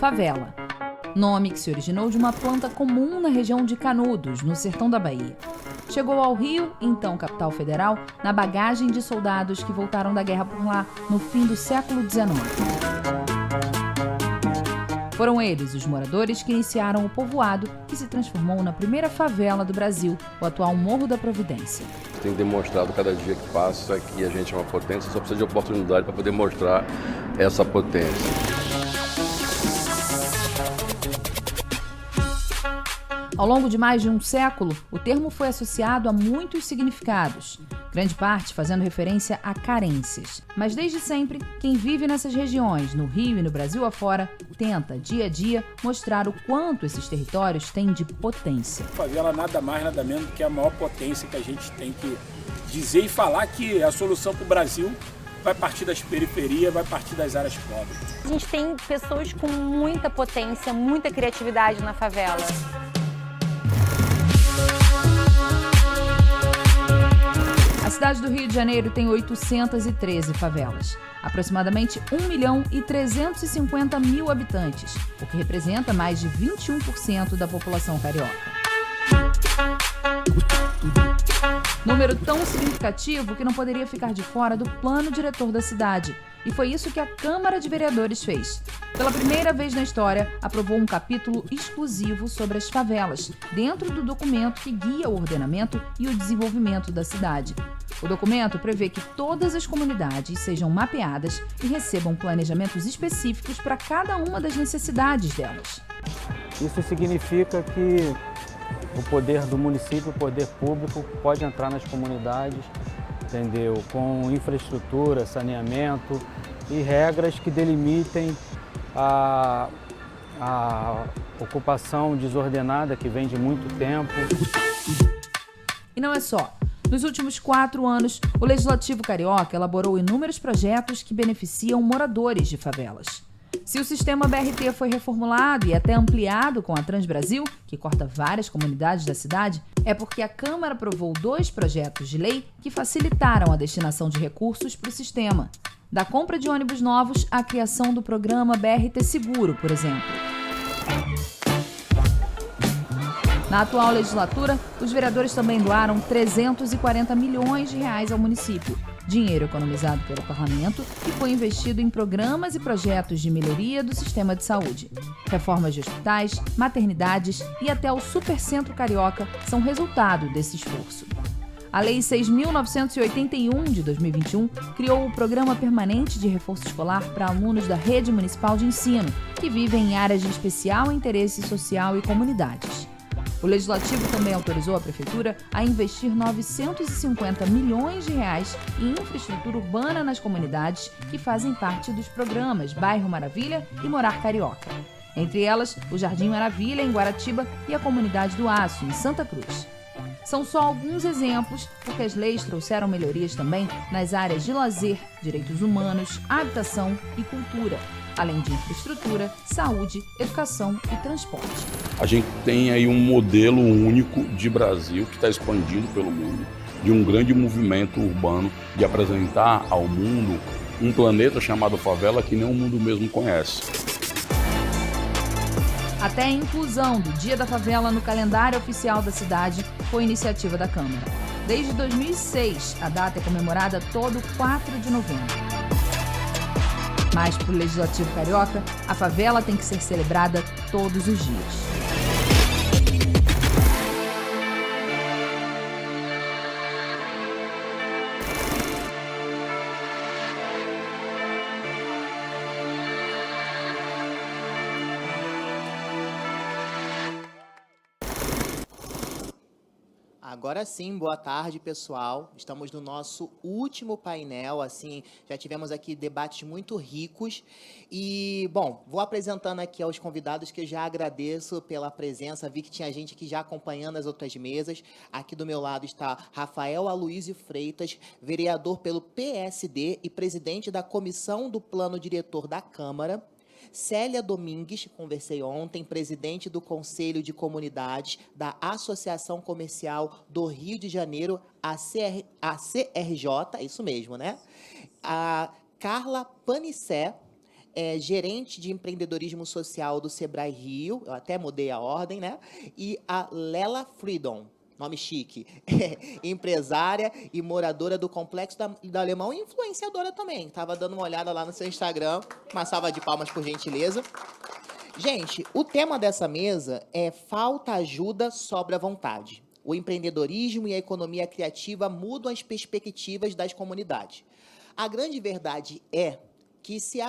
favela. Nome que se originou de uma planta comum na região de Canudos, no sertão da Bahia. Chegou ao Rio, então capital federal, na bagagem de soldados que voltaram da guerra por lá no fim do século XIX. Foram eles os moradores que iniciaram o povoado, que se transformou na primeira favela do Brasil, o atual Morro da Providência. Tem demonstrado cada dia que passa que a gente é uma potência, só precisa de oportunidade para poder mostrar essa potência. Ao longo de mais de um século, o termo foi associado a muitos significados, grande parte fazendo referência a carências. Mas desde sempre, quem vive nessas regiões, no Rio e no Brasil afora, tenta, dia a dia, mostrar o quanto esses territórios têm de potência. A favela nada mais, nada menos que a maior potência que a gente tem que dizer e falar que a solução para o Brasil vai partir das periferias, vai partir das áreas pobres. A gente tem pessoas com muita potência, muita criatividade na favela. A cidade do Rio de Janeiro tem 813 favelas, aproximadamente 1.350.000 habitantes, o que representa mais de 21% da população carioca. Número tão significativo que não poderia ficar de fora do plano diretor da cidade. E foi isso que a Câmara de Vereadores fez. Pela primeira vez na história, aprovou um capítulo exclusivo sobre as favelas, dentro do documento que guia o ordenamento e o desenvolvimento da cidade. O documento prevê que todas as comunidades sejam mapeadas e recebam planejamentos específicos para cada uma das necessidades delas. Isso significa que o poder do município, o poder público, pode entrar nas comunidades, entendeu? Com infraestrutura, saneamento e regras que delimitem a ocupação desordenada que vem de muito tempo. E não é só. Nos últimos 4 anos, o Legislativo Carioca elaborou inúmeros projetos que beneficiam moradores de favelas. Se o sistema BRT foi reformulado e até ampliado com a Transbrasil, que corta várias comunidades da cidade, é porque a Câmara aprovou 2 projetos de lei que facilitaram a destinação de recursos para o sistema. Da compra de ônibus novos à criação do programa BRT Seguro, por exemplo. Na atual legislatura, os vereadores também doaram 340 milhões de reais ao município, dinheiro economizado pelo parlamento e foi investido em programas e projetos de melhoria do sistema de saúde. Reformas de hospitais, maternidades e até o Supercentro Carioca são resultado desse esforço. A Lei 6.981 de 2021 criou o Programa Permanente de Reforço Escolar para alunos da Rede Municipal de Ensino, que vivem em áreas de especial interesse social e comunidades. O Legislativo também autorizou a Prefeitura a investir 950 milhões de reais em infraestrutura urbana nas comunidades que fazem parte dos programas Bairro Maravilha e Morar Carioca. Entre elas, o Jardim Maravilha, em Guaratiba, e a Comunidade do Aço, em Santa Cruz. São só alguns exemplos, porque as leis trouxeram melhorias também nas áreas de lazer, direitos humanos, habitação e cultura, além de infraestrutura, saúde, educação e transporte. A gente tem aí um modelo único de Brasil que está expandindo pelo mundo, de um grande movimento urbano de apresentar ao mundo um planeta chamado favela que nem o mundo mesmo conhece. Até a inclusão do Dia da Favela no calendário oficial da cidade foi iniciativa da Câmara. Desde 2006, a data é comemorada todo 4 de novembro. Mas para o Legislativo Carioca, a favela tem que ser celebrada todos os dias. Agora sim, boa tarde, pessoal. Estamos no nosso último painel, assim, já tivemos aqui debates muito ricos. E, bom, vou apresentando aqui aos convidados que eu já agradeço pela presença. Vi que tinha gente aqui já acompanhando as outras mesas. Aqui do meu lado está Rafael Aloysio Freitas, vereador pelo PSD e presidente da Comissão do Plano Diretor da Câmara. Célia Domingues, conversei ontem, presidente do Conselho de Comunidades da Associação Comercial do Rio de Janeiro, a CRJ, isso mesmo, né? A Carla Panissé, é gerente de empreendedorismo social do Sebrae Rio, eu até mudei a ordem, né? E a Lela Freedom, nome chique, empresária e moradora do Complexo da Alemão e influenciadora também. Estava dando uma olhada lá no seu Instagram, uma salva de palmas por gentileza. Gente, o tema dessa mesa é falta ajuda, sobra vontade. O empreendedorismo e a economia criativa mudam as perspectivas das comunidades. A grande verdade é que se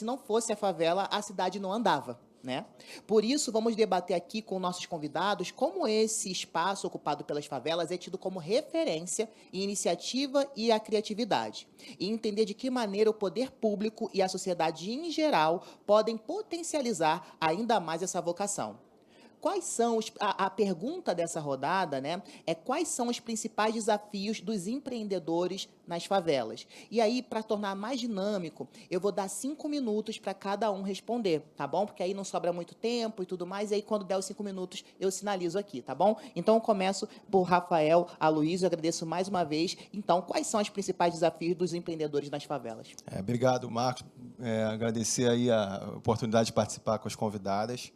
não fosse a favela, a cidade não andava, né? Por isso, vamos debater aqui com nossos convidados como esse espaço ocupado pelas favelas é tido como referência em iniciativa e a criatividade. E entender de que maneira o poder público e a sociedade em geral podem potencializar ainda mais essa vocação. Quais são a pergunta dessa rodada, né? É quais são os principais desafios dos empreendedores nas favelas? E aí, para tornar mais dinâmico, eu vou dar 5 minutos para cada um responder, tá bom? Porque aí não sobra muito tempo e tudo mais, e aí quando der os 5 minutos eu sinalizo aqui, tá bom? Então eu começo por Rafael, Aloysio, eu agradeço mais uma vez. Então, quais são os principais desafios dos empreendedores nas favelas? Obrigado, Marcos. Agradecer aí a oportunidade de participar com as convidadas.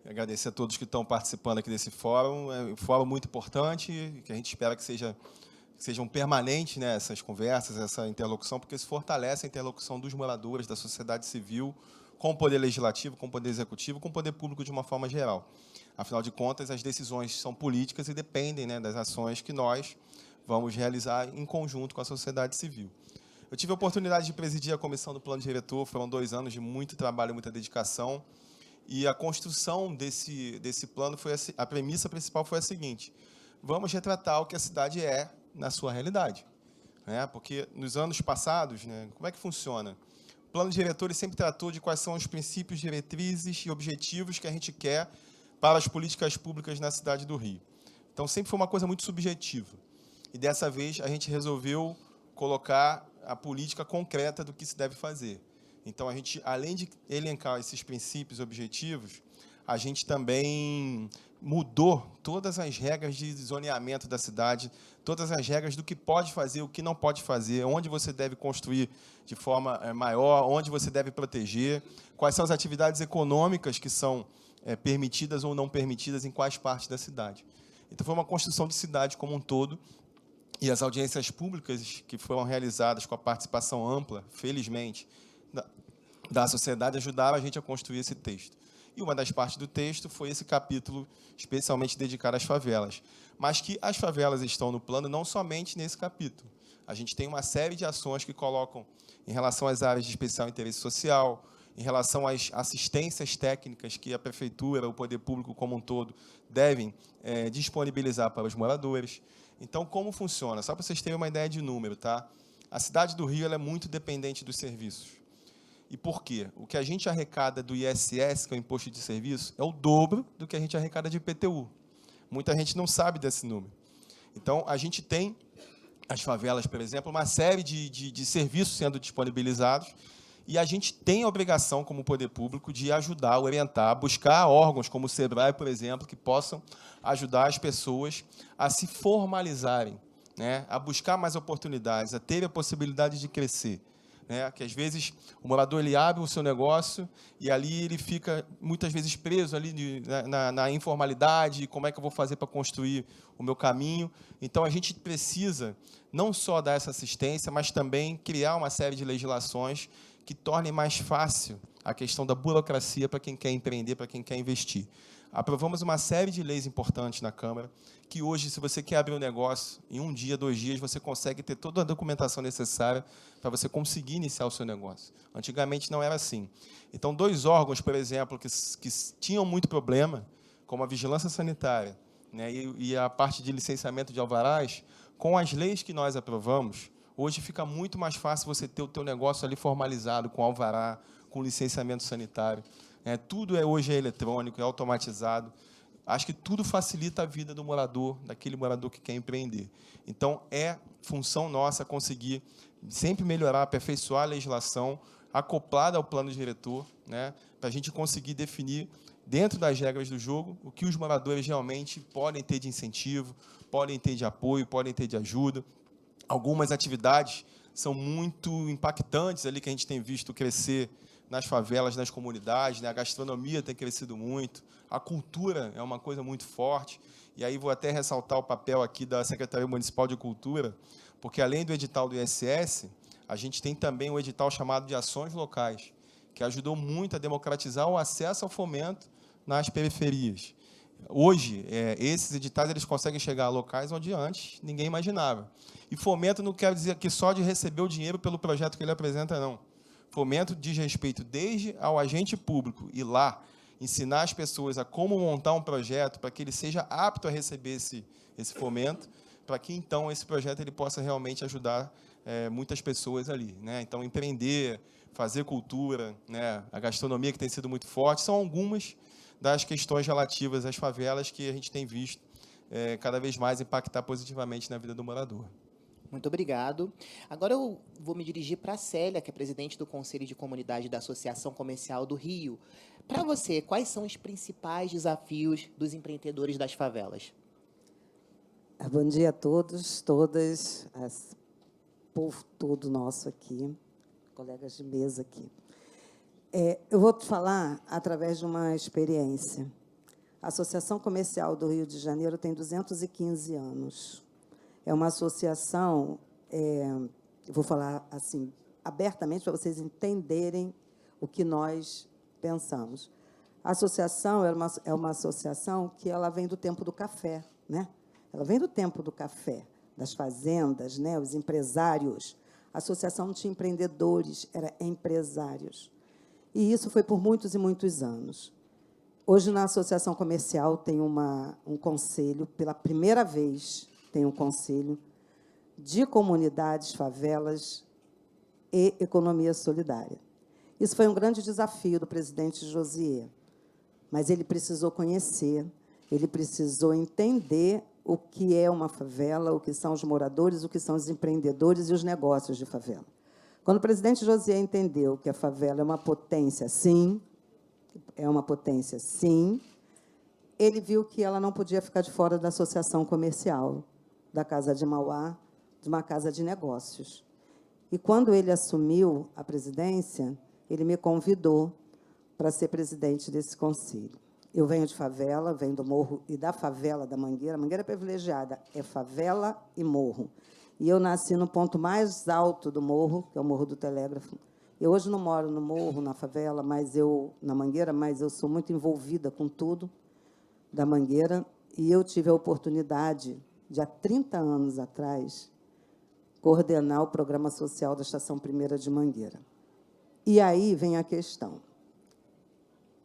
Agradecer a todos que estão participando aqui desse fórum. É um fórum muito importante, que a gente espera que sejam permanentes, né, essas conversas, essa interlocução, porque isso fortalece a interlocução dos moradores, da sociedade civil, com o poder legislativo, com o poder executivo, com o poder público de uma forma geral. Afinal de contas, as decisões são políticas e dependem, né, das ações que nós vamos realizar em conjunto com a sociedade civil. Eu tive a oportunidade de presidir a comissão do Plano Diretor, foram 2 anos de muito trabalho, muita dedicação. E a construção desse plano, a premissa principal foi a seguinte: vamos retratar o que a cidade é na sua realidade. Né? Porque nos anos passados, né, como é que funciona? O plano diretor ele sempre tratou de quais são os princípios, diretrizes e objetivos que a gente quer para as políticas públicas na cidade do Rio. Então, sempre foi uma coisa muito subjetiva. E, dessa vez, a gente resolveu colocar a política concreta do que se deve fazer. Então, a gente, além de elencar esses princípios e objetivos, a gente também mudou todas as regras de zoneamento da cidade, todas as regras do que pode fazer, o que não pode fazer, onde você deve construir de forma maior, onde você deve proteger, quais são as atividades econômicas que são permitidas ou não permitidas em quais partes da cidade. Então, foi uma construção de cidade como um todo, e as audiências públicas que foram realizadas com a participação ampla, felizmente, da sociedade, ajudaram a gente a construir esse texto. E uma das partes do texto foi esse capítulo especialmente dedicado às favelas. Mas que as favelas estão no plano não somente nesse capítulo. A gente tem uma série de ações que colocam em relação às áreas de especial interesse social, em relação às assistências técnicas que a prefeitura, o poder público como um todo, devem disponibilizar para os moradores. Então, como funciona? Só para vocês terem uma ideia de número, tá? A cidade do Rio ela é muito dependente dos serviços. E por quê? O que a gente arrecada do ISS, que é o Imposto de Serviço, é o dobro do que a gente arrecada de IPTU. Muita gente não sabe desse número. Então, a gente tem, as favelas, por exemplo, uma série de serviços sendo disponibilizados, e a gente tem a obrigação, como poder público, de ajudar, orientar, buscar órgãos como o Sebrae, por exemplo, que possam ajudar as pessoas a se formalizarem, né? A buscar mais oportunidades, a ter a possibilidade de crescer. Né, que às vezes o morador ele abre o seu negócio e ali ele fica muitas vezes preso ali na informalidade, como é que eu vou fazer para construir o meu caminho. Então a gente precisa não só dar essa assistência, mas também criar uma série de legislações que tornem mais fácil a questão da burocracia para quem quer empreender, para quem quer investir. Aprovamos uma série de leis importantes na Câmara, que hoje, se você quer abrir um negócio, em 1 dia, 2 dias, você consegue ter toda a documentação necessária para você conseguir iniciar o seu negócio. Antigamente não era assim. Então, 2 órgãos, por exemplo, que tinham muito problema, como a vigilância sanitária, né, e a parte de licenciamento de alvarás, com as leis que nós aprovamos, hoje fica muito mais fácil você ter o teu negócio ali formalizado, com alvará, com licenciamento sanitário. Tudo hoje é eletrônico, é automatizado. Acho que tudo facilita a vida do morador, daquele morador que quer empreender. Então, é função nossa conseguir sempre melhorar, aperfeiçoar a legislação acoplada ao plano diretor, né, para a gente conseguir definir, dentro das regras do jogo, o que os moradores realmente podem ter de incentivo, podem ter de apoio, podem ter de ajuda. Algumas atividades são muito impactantes ali que a gente tem visto crescer nas favelas, nas comunidades, né? A gastronomia tem crescido muito, a cultura é uma coisa muito forte, e aí vou até ressaltar o papel aqui da Secretaria Municipal de Cultura, porque, além do edital do ISS, a gente tem também o edital chamado de Ações Locais, que ajudou muito a democratizar o acesso ao fomento nas periferias. Hoje, esses editais eles conseguem chegar a locais onde antes ninguém imaginava. E fomento não quer dizer que só de receber o dinheiro pelo projeto que ele apresenta, não. Fomento diz respeito desde ao agente público ir lá, ensinar as pessoas a como montar um projeto para que ele seja apto a receber esse fomento, para que, então, esse projeto ele possa realmente ajudar muitas pessoas ali, né? Então, empreender, fazer cultura, né? A gastronomia, que tem sido muito forte, são algumas das questões relativas às favelas que a gente tem visto cada vez mais impactar positivamente na vida do morador. Muito obrigado. Agora eu vou me dirigir para a Célia, que é presidente do Conselho de Comunidade da Associação Comercial do Rio. Para você, quais são os principais desafios dos empreendedores das favelas? Bom dia a todos, todas, povo todo nosso aqui, colegas de mesa aqui. Eu vou te falar através de uma experiência. A Associação Comercial do Rio de Janeiro tem 215 anos. É uma associação, eu vou falar assim, abertamente, para vocês entenderem o que nós pensamos. A associação é uma associação que ela vem do tempo do café, né? Ela vem do tempo do café, das fazendas, né? Os empresários. A associação não tinha empreendedores, era empresários. E isso foi por muitos e muitos anos. Hoje, na Associação Comercial, tem um conselho, pela primeira vez, tem um conselho de comunidades, favelas e economia solidária. Isso foi um grande desafio do presidente Josier, mas ele precisou conhecer, ele precisou entender o que é uma favela, o que são os moradores, o que são os empreendedores e os negócios de favela. Quando o presidente Josier entendeu que a favela é uma potência, sim, ele viu que ela não podia ficar de fora da associação comercial, da Casa de Mauá, de uma casa de negócios. E, quando ele assumiu a presidência, ele me convidou para ser presidente desse conselho. Eu venho de favela, venho do morro e da favela da Mangueira. A Mangueira é privilegiada, é favela e morro. E eu nasci no ponto mais alto do morro, que é o Morro do Telégrafo. Eu hoje não moro no morro, na favela, na Mangueira, mas eu sou muito envolvida com tudo da Mangueira. E eu tive a oportunidade de, há 30 anos atrás, coordenar o programa social da Estação Primeira de Mangueira. E aí vem a questão.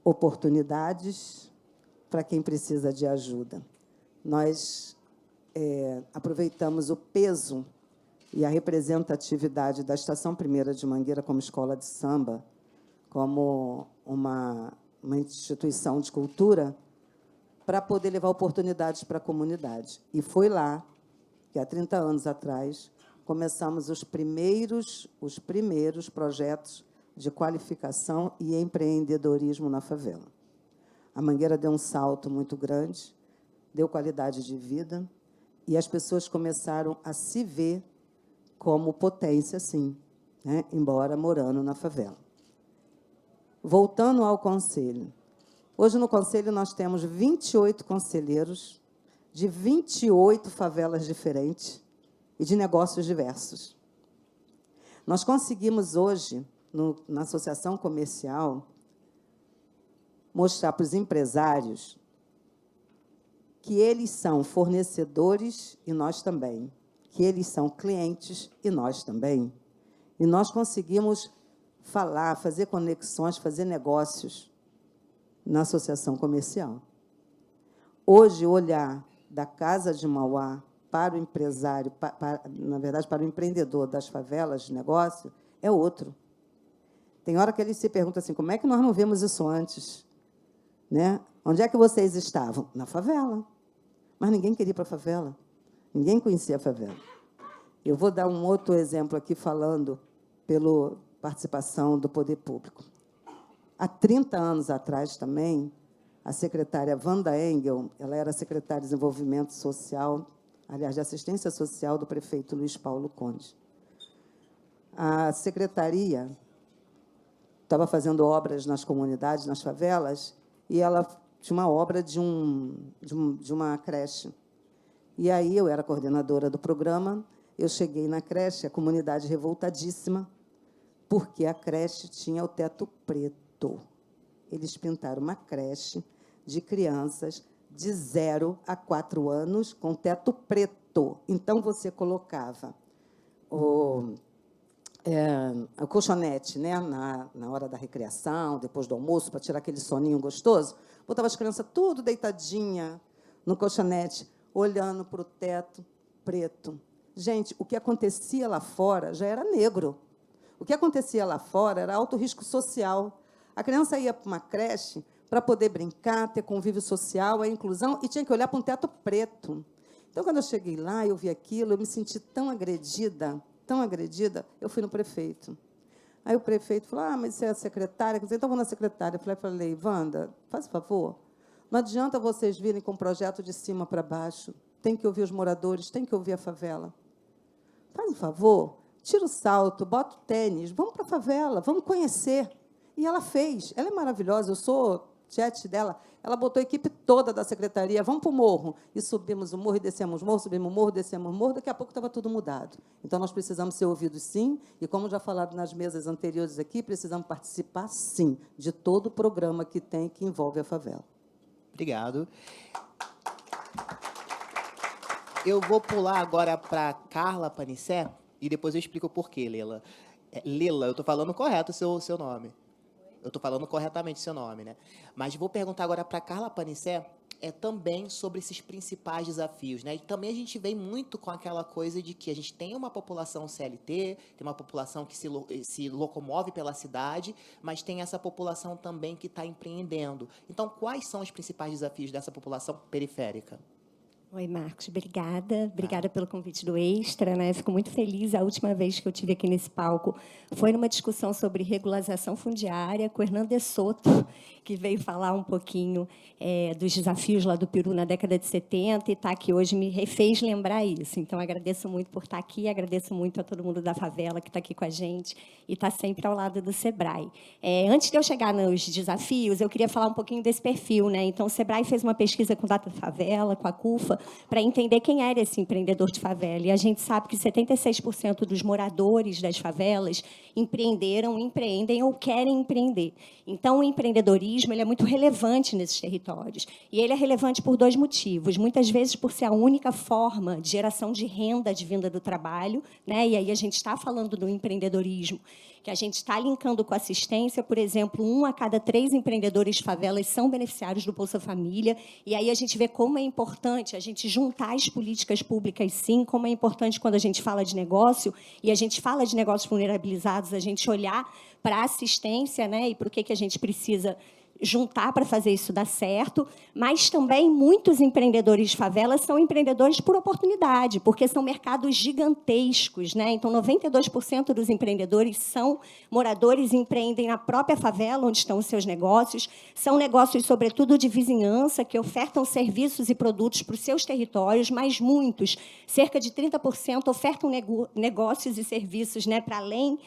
Oportunidades para quem precisa de ajuda. Nós aproveitamos o peso e a representatividade da Estação Primeira de Mangueira como escola de samba, como uma instituição de cultura, para poder levar oportunidades para a comunidade. E foi lá que, há 30 anos atrás, começamos os primeiros projetos de qualificação e empreendedorismo na favela. A Mangueira deu um salto muito grande, deu qualidade de vida, e as pessoas começaram a se ver como potência, sim, né? Embora morando na favela. Voltando ao conselho. Hoje, no conselho, nós temos 28 conselheiros de 28 favelas diferentes e de negócios diversos. Nós conseguimos hoje, na associação comercial, mostrar para os empresários que eles são fornecedores e nós também, que eles são clientes e nós também. E nós conseguimos falar, fazer conexões, fazer negócios na associação comercial. Hoje, o olhar da Casa de Mauá para o empresário, na verdade, para o empreendedor das favelas de negócio, é outro. Tem hora que eles se perguntam assim, como é que nós não vimos isso antes? Né? Onde é que vocês estavam? Na favela. Mas ninguém queria ir para a favela. Ninguém conhecia a favela. Eu vou dar um outro exemplo aqui, falando pela participação do poder público. Há 30 anos atrás também, a secretária Wanda Engel, ela era secretária de Desenvolvimento Social, aliás, de Assistência Social do prefeito Luiz Paulo Conde. A secretaria estava fazendo obras nas comunidades, nas favelas, e ela tinha uma obra de uma creche. E aí eu era coordenadora do programa, eu cheguei na creche, a comunidade revoltadíssima, porque a creche tinha o teto preto. Eles pintaram uma creche de crianças de 0 a 4 anos com teto preto. Então, você colocava o colchonete, né, na hora da recreação, depois do almoço, para tirar aquele soninho gostoso, botava as crianças tudo deitadinha no colchonete, olhando para o teto preto. Gente, o que acontecia lá fora já era negro. O que acontecia lá fora era alto risco social. A criança ia para uma creche para poder brincar, ter convívio social, a inclusão, e tinha que olhar para um teto preto. Então, quando eu cheguei lá, eu vi aquilo, eu me senti tão agredida, eu fui no prefeito. Aí o prefeito falou, mas você é a secretária? Então, vou na secretária. Eu falei, Wanda, faz favor, não adianta vocês virem com um projeto de cima para baixo, tem que ouvir os moradores, tem que ouvir a favela. Faz um favor, tira o salto, bota o tênis, vamos para a favela, vamos conhecer. E ela fez, ela é maravilhosa, eu sou chat dela, ela botou a equipe toda da secretaria, vamos para o morro, e subimos o morro e descemos o morro, subimos o morro, descemos o morro, daqui a pouco estava tudo mudado. Então, nós precisamos ser ouvidos, sim, e, como já falado nas mesas anteriores aqui, precisamos participar, sim, de todo o programa que envolve a favela. Obrigado. Eu vou pular agora para Carla Panissé, e depois eu explico o porquê, Lela. Lela, eu estou falando correto o seu nome. Eu estou falando corretamente o seu nome, né? Mas vou perguntar agora para a Carla Panissé também sobre esses principais desafios, né? E também a gente vem muito com aquela coisa de que a gente tem uma população CLT, tem uma população que se locomove pela cidade, mas tem essa população também que está empreendendo. Então, quais são os principais desafios dessa população periférica? Oi, Marcos, obrigada. Obrigada pelo convite do Extra, né? Fico muito feliz. A última vez que eu estive aqui nesse palco foi numa discussão sobre regularização fundiária com o Hernando de Soto, que veio falar um pouquinho dos desafios lá do Peru na década de 70, e está aqui hoje me fez lembrar isso. Então, agradeço muito por estar aqui, agradeço muito a todo mundo da favela que está aqui com a gente e está sempre ao lado do SEBRAE. Antes de eu chegar nos desafios, eu queria falar um pouquinho desse perfil, né? Então, o SEBRAE fez uma pesquisa com Data Favela, com a CUFA, para entender quem era esse empreendedor de favela. E a gente sabe que 76% dos moradores das favelas empreenderam, empreendem ou querem empreender. Então, o empreendedorismo ele é muito relevante nesses territórios. E ele é relevante por 2 motivos. Muitas vezes, por ser a única forma de geração de renda advinda do trabalho, né? E aí a gente está falando do empreendedorismo, que a gente está linkando com assistência. Por exemplo, 1 a cada 3 empreendedores de favelas são beneficiários do Bolsa Família. E aí a gente vê como é importante a gente juntar as políticas públicas, sim, como é importante quando a gente fala de negócio, e a gente fala de negócios vulnerabilizados, a gente olhar para a assistência, né, e para o que a gente precisa juntar para fazer isso dar certo, mas também muitos empreendedores de favelas são empreendedores por oportunidade, porque são mercados gigantescos, né? Então, 92% dos empreendedores são moradores e empreendem na própria favela, onde estão os seus negócios. São negócios, sobretudo, de vizinhança, que ofertam serviços e produtos para os seus territórios, mas muitos, cerca de 30%, ofertam negócios e serviços, né, para além,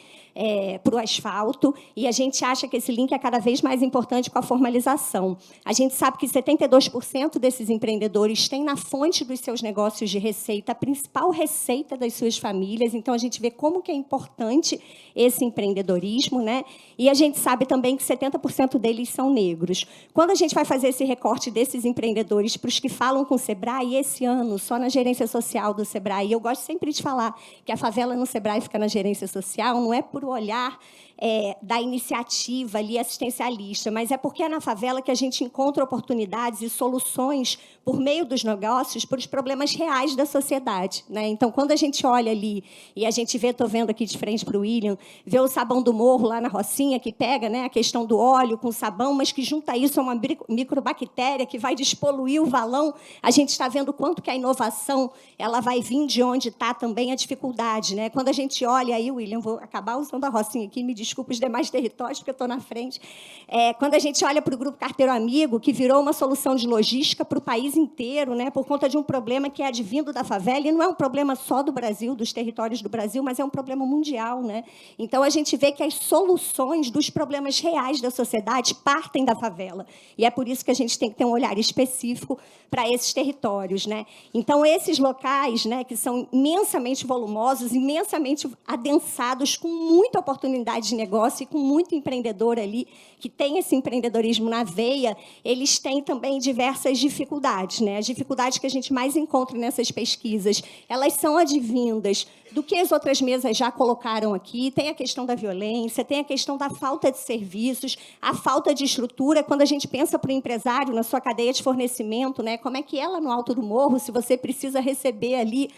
para o asfalto, e a gente acha que esse link é cada vez mais importante com a formalização. A gente sabe que 72% desses empreendedores têm na fonte dos seus negócios de receita a principal receita das suas famílias, então a gente vê como que é importante esse empreendedorismo, né? E a gente sabe também que 70% deles são negros. Quando a gente vai fazer esse recorte desses empreendedores para os que falam com o SEBRAE, esse ano, só na gerência social do SEBRAE, eu gosto sempre de falar que a favela no SEBRAE fica na gerência social, não é por olhar da iniciativa ali assistencialista, mas é porque é na favela que a gente encontra oportunidades e soluções por meio dos negócios para os problemas reais da sociedade, né? Então, quando a gente olha ali e a gente vê, estou vendo aqui de frente para o William, vê o sabão do morro lá na Rocinha, que pega, né, a questão do óleo com sabão, mas que junta isso a uma microbactéria que vai despoluir o valão, a gente está vendo quanto que a inovação ela vai vir de onde está também a dificuldade, né? Quando a gente olha aí, William, vou acabar usando a Rocinha aqui, me desculpe os demais territórios, porque eu estou na frente. Quando a gente gente olha para o Grupo Carteiro Amigo, que virou uma solução de logística para o país inteiro, né, por conta de um problema que é advindo da favela, e não é um problema só do Brasil, dos territórios do Brasil, mas é um problema mundial, né? Então, a gente vê que as soluções dos problemas reais da sociedade partem da favela. E é por isso que a gente tem que ter um olhar específico para esses territórios, né? Então, esses locais, né, que são imensamente volumosos, imensamente adensados, com muita oportunidade de negócio e com muito empreendedor ali, que tem esse empreendedorismo na veia, eles têm também diversas dificuldades, né? As dificuldades que a gente mais encontra nessas pesquisas, elas são advindas do que as outras mesas já colocaram aqui. Tem a questão da violência, tem a questão da falta de serviços, a falta de estrutura. Quando a gente pensa para o empresário na sua cadeia de fornecimento, né, como é que ela, no alto do morro, se você precisa receber ali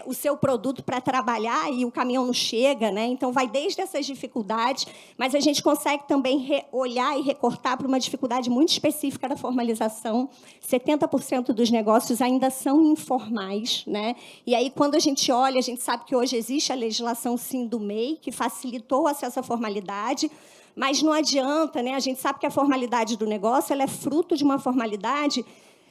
o seu produto para trabalhar e o caminhão não chega, né? Então, vai desde essas dificuldades, mas a gente consegue também olhar e recortar para uma dificuldade muito específica da formalização. 70% dos negócios ainda são informais, né? E aí, quando a gente olha, a gente sabe que hoje existe a legislação, sim, do MEI, que facilitou o acesso à formalidade, mas não adianta, né? A gente sabe que a formalidade do negócio ela é fruto de uma formalidade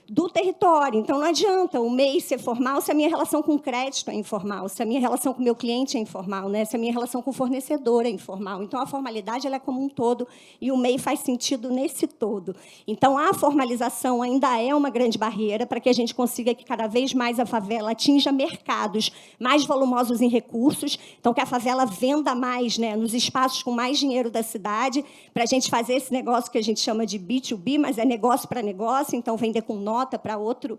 do território. Então, não adianta o MEI ser formal se a minha relação com o crédito é informal, se a minha relação com o meu cliente é informal, né? Se a minha relação com o fornecedor é informal. Então, a formalidade ela é como um todo, e o MEI faz sentido nesse todo. Então, a formalização ainda é uma grande barreira para que a gente consiga que cada vez mais a favela atinja mercados mais volumosos em recursos, então que a favela venda mais, né, nos espaços com mais dinheiro da cidade, para a gente fazer esse negócio que a gente chama de B2B, mas é negócio para negócio, então vender com nota para outro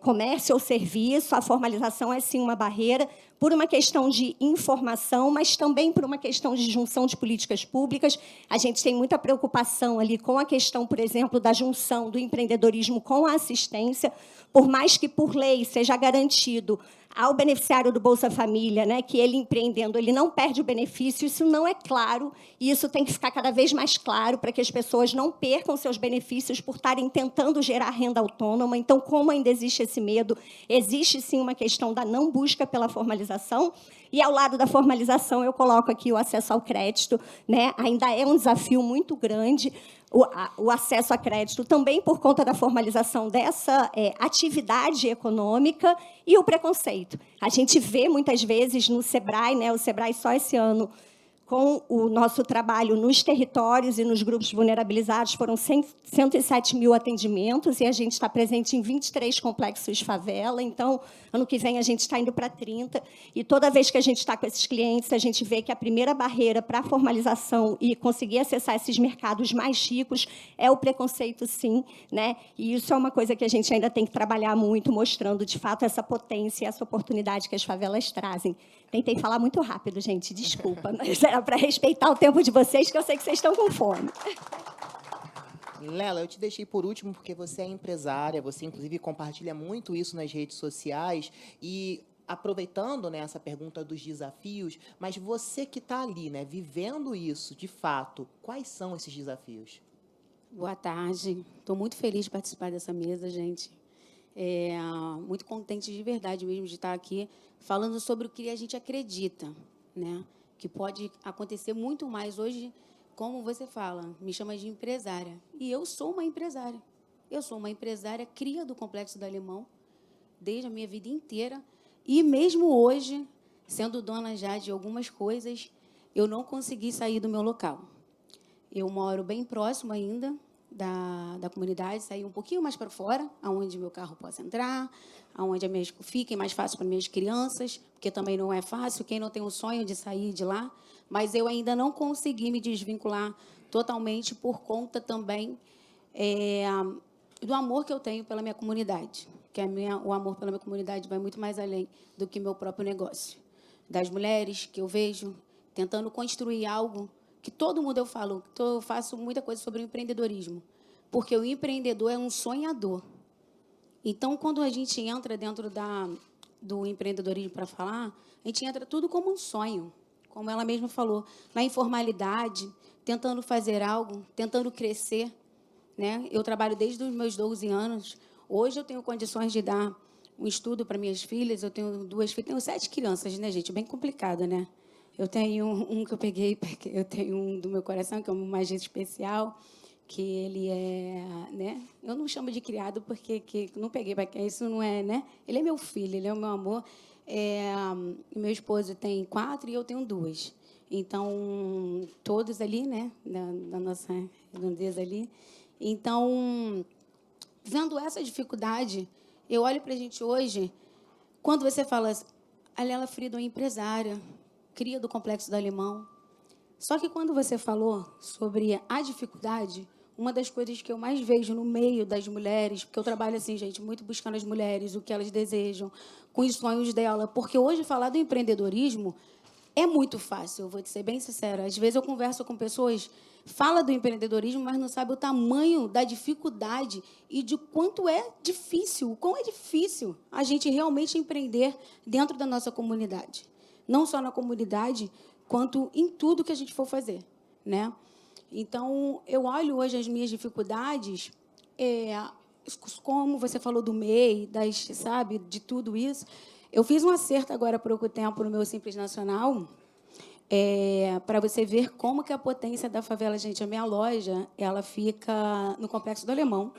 comércio ou serviço. A formalização é, sim, uma barreira por uma questão de informação, mas também por uma questão de junção de políticas públicas. A gente tem muita preocupação ali com a questão, por exemplo, da junção do empreendedorismo com a assistência, por mais que, por lei, seja garantido ao beneficiário do Bolsa Família, né, que ele empreendendo, ele não perde o benefício, isso não é claro, e isso tem que ficar cada vez mais claro para que as pessoas não percam seus benefícios por estarem tentando gerar renda autônoma. Então, como ainda existe esse medo, existe, sim, uma questão da não busca pela formalização, e, ao lado da formalização, eu coloco aqui o acesso ao crédito, né? Ainda é um desafio muito grande, o acesso a crédito, também por conta da formalização dessa atividade econômica, e o preconceito. A gente vê, muitas vezes, no SEBRAE, né? O SEBRAE, só esse ano, com o nosso trabalho nos territórios e nos grupos vulnerabilizados, foram 107 mil atendimentos, e a gente está presente em 23 complexos de favela. Então, ano que vem, a gente está indo para 30. E, toda vez que a gente está com esses clientes, a gente vê que a primeira barreira para a formalização e conseguir acessar esses mercados mais ricos é o preconceito, sim, né? E isso é uma coisa que a gente ainda tem que trabalhar muito, mostrando, de fato, essa potência e essa oportunidade que as favelas trazem. Tentei falar muito rápido, gente, desculpa, mas era para respeitar o tempo de vocês, que eu sei que vocês estão com fome. Lela, eu te deixei por último porque você é empresária, você, inclusive, compartilha muito isso nas redes sociais, e aproveitando, né, essa pergunta dos desafios, mas você que está ali, né, vivendo isso, de fato, quais são esses desafios? Boa tarde. Estou muito feliz de participar dessa mesa, gente. Muito contente de verdade mesmo de estar aqui falando sobre o que a gente acredita, né? Que pode acontecer muito mais hoje, como você fala, me chama de empresária. E eu sou uma empresária. Eu sou uma empresária cria do Complexo do Alemão, desde a minha vida inteira. E mesmo hoje, sendo dona já de algumas coisas, eu não consegui sair do meu local. Eu moro bem próximo ainda da comunidade, sair um pouquinho mais para fora, aonde meu carro possa entrar, aonde fiquem mais fácil para minhas crianças, porque também não é fácil, quem não tem o sonho de sair de lá, mas eu ainda não consegui me desvincular totalmente por conta também do amor que eu tenho pela minha comunidade, que o amor pela minha comunidade vai muito mais além do que meu próprio negócio. Das mulheres que eu vejo tentando construir algo que todo mundo, eu faço muita coisa sobre o empreendedorismo, porque o empreendedor é um sonhador. Então, quando a gente entra dentro do empreendedorismo para falar, a gente entra tudo como um sonho, como ela mesma falou, na informalidade, tentando fazer algo, tentando crescer, né? Eu trabalho desde os meus 12 anos. Hoje eu tenho condições de dar um estudo para minhas filhas, eu tenho 2 filhas, tenho 7 crianças, né, gente? Bem complicado, né? Eu tenho um que eu peguei, eu tenho um do meu coração, que é um mais especial, que ele é, né? Eu não chamo de criado porque não peguei para que isso não é, né? Ele é meu filho, ele é o meu amor. Meu esposo tem 4 e eu tenho 2. Então, todos ali, né? Da nossa redondeza ali. Então, vendo essa dificuldade, eu olho para a gente hoje, quando você fala, a Lela Fridon é empresária, cria do Complexo do Alemão. Só que quando você falou sobre a dificuldade, uma das coisas que eu mais vejo no meio das mulheres, porque eu trabalho assim, gente, muito buscando as mulheres, o que elas desejam, com os sonhos dela, porque hoje falar do empreendedorismo é muito fácil, eu vou te ser bem sincera. Às vezes eu converso com pessoas, fala do empreendedorismo, mas não sabe o tamanho da dificuldade e de quanto é difícil, o quão é difícil a gente realmente empreender dentro da nossa comunidade. Não só na comunidade, quanto em tudo que a gente for fazer, né? Então, eu olho hoje as minhas dificuldades, como você falou do MEI, sabe, de tudo isso. Eu fiz um acerto agora há pouco tempo no meu Simples Nacional, para você ver como que a potência da favela, gente, a minha loja, ela fica no Complexo do Alemão.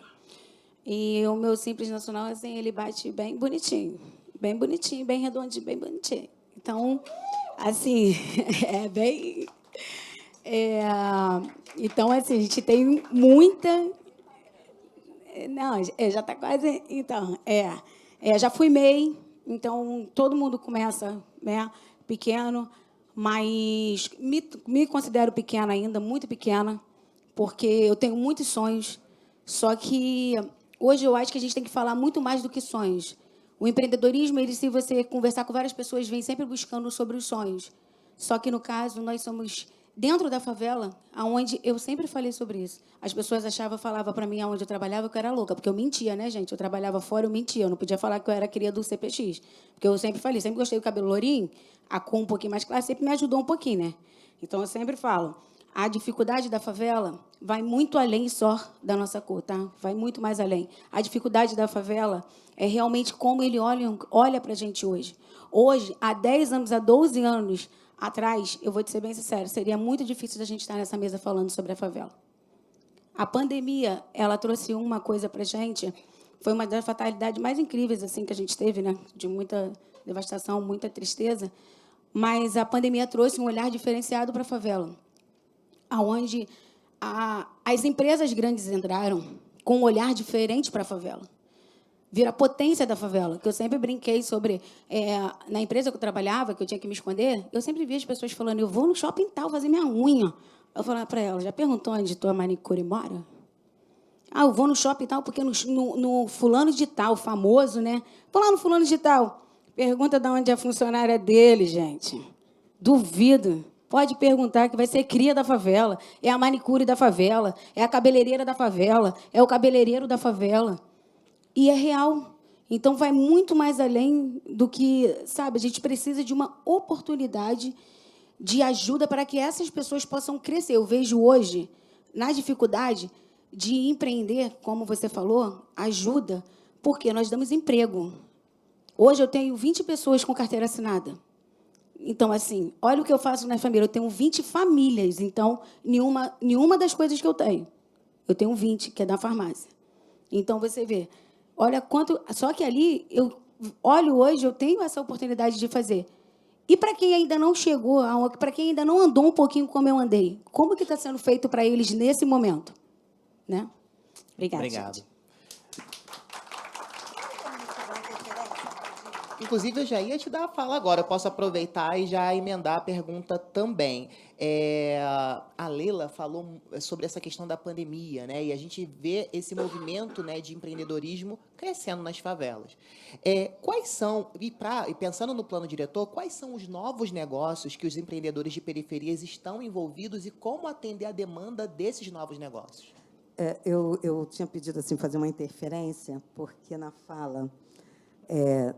E o meu Simples Nacional, assim, ele bate bem bonitinho, bem redondinho, bem bonitinho. Então, assim, é bem... então, assim, a gente tem muita... Não, já está quase... Então, já fui MEI, então todo mundo começa, né, pequeno, mas me considero pequena ainda, muito pequena, porque eu tenho muitos sonhos, só que hoje eu acho que a gente tem que falar muito mais do que sonhos. O empreendedorismo, ele, se você conversar com várias pessoas, vem sempre buscando sobre os sonhos. Só que, no caso, nós somos dentro da favela, aonde eu sempre falei sobre isso. As pessoas falavam para mim aonde eu trabalhava que eu era louca, porque eu mentia, né, gente? Eu trabalhava fora, eu mentia. Eu não podia falar que eu era cria do CPX. Porque eu sempre falei, sempre gostei do cabelo lourinho, a cor um pouquinho mais clara, sempre me ajudou um pouquinho, né? Então, eu sempre falo, a dificuldade da favela vai muito além só da nossa cor, tá? Vai muito mais além. A dificuldade da favela é realmente como ele olha para a gente hoje. Hoje, há 10 anos, há 12 anos atrás, eu vou te ser bem sincero, seria muito difícil da gente estar nessa mesa falando sobre a favela. A pandemia, ela trouxe uma coisa para a gente, foi uma das fatalidades mais incríveis assim, que a gente teve, né? De muita devastação, muita tristeza, mas a pandemia trouxe um olhar diferenciado para a favela, onde as empresas grandes entraram com um olhar diferente para a favela. Vira a potência da favela, que eu sempre brinquei sobre... na empresa que eu trabalhava, que eu tinha que me esconder, eu sempre via as pessoas falando, eu vou no shopping tal fazer minha unha. Eu falava para ela, já perguntou onde tua manicure mora? Eu vou no shopping tal, porque no fulano de tal, famoso, né? Vou lá no fulano de tal. Pergunta de onde é a funcionária dele, gente. Duvido. Pode perguntar, que vai ser cria da favela, é a manicure da favela, é a cabeleireira da favela, é o cabeleireiro da favela. E é real. Então, vai muito mais além do que... Sabe, a gente precisa de uma oportunidade de ajuda para que essas pessoas possam crescer. Eu vejo hoje, na dificuldade de empreender, como você falou, ajuda, porque nós damos emprego. Hoje, eu tenho 20 pessoas com carteira assinada. Então, assim, olha o que eu faço na família. Eu tenho 20 famílias. Então, nenhuma das coisas que eu tenho. Eu tenho 20, que é da farmácia. Então, você vê... Olha quanto... Só que ali, eu olho hoje, eu tenho essa oportunidade de fazer. E para quem ainda não chegou, para quem ainda não andou um pouquinho como eu andei, como que está sendo feito para eles nesse momento? Né? Obrigada, Obrigado. gente. Inclusive, eu já ia te dar a fala agora. Eu posso aproveitar e já emendar a pergunta também. A Leila falou sobre essa questão da pandemia, né? E a gente vê esse movimento, né, de empreendedorismo crescendo nas favelas. Quais são, e pensando no plano diretor, quais são os novos negócios que os empreendedores de periferias estão envolvidos e como atender a demanda desses novos negócios? Eu tinha pedido assim fazer uma interferência, porque na fala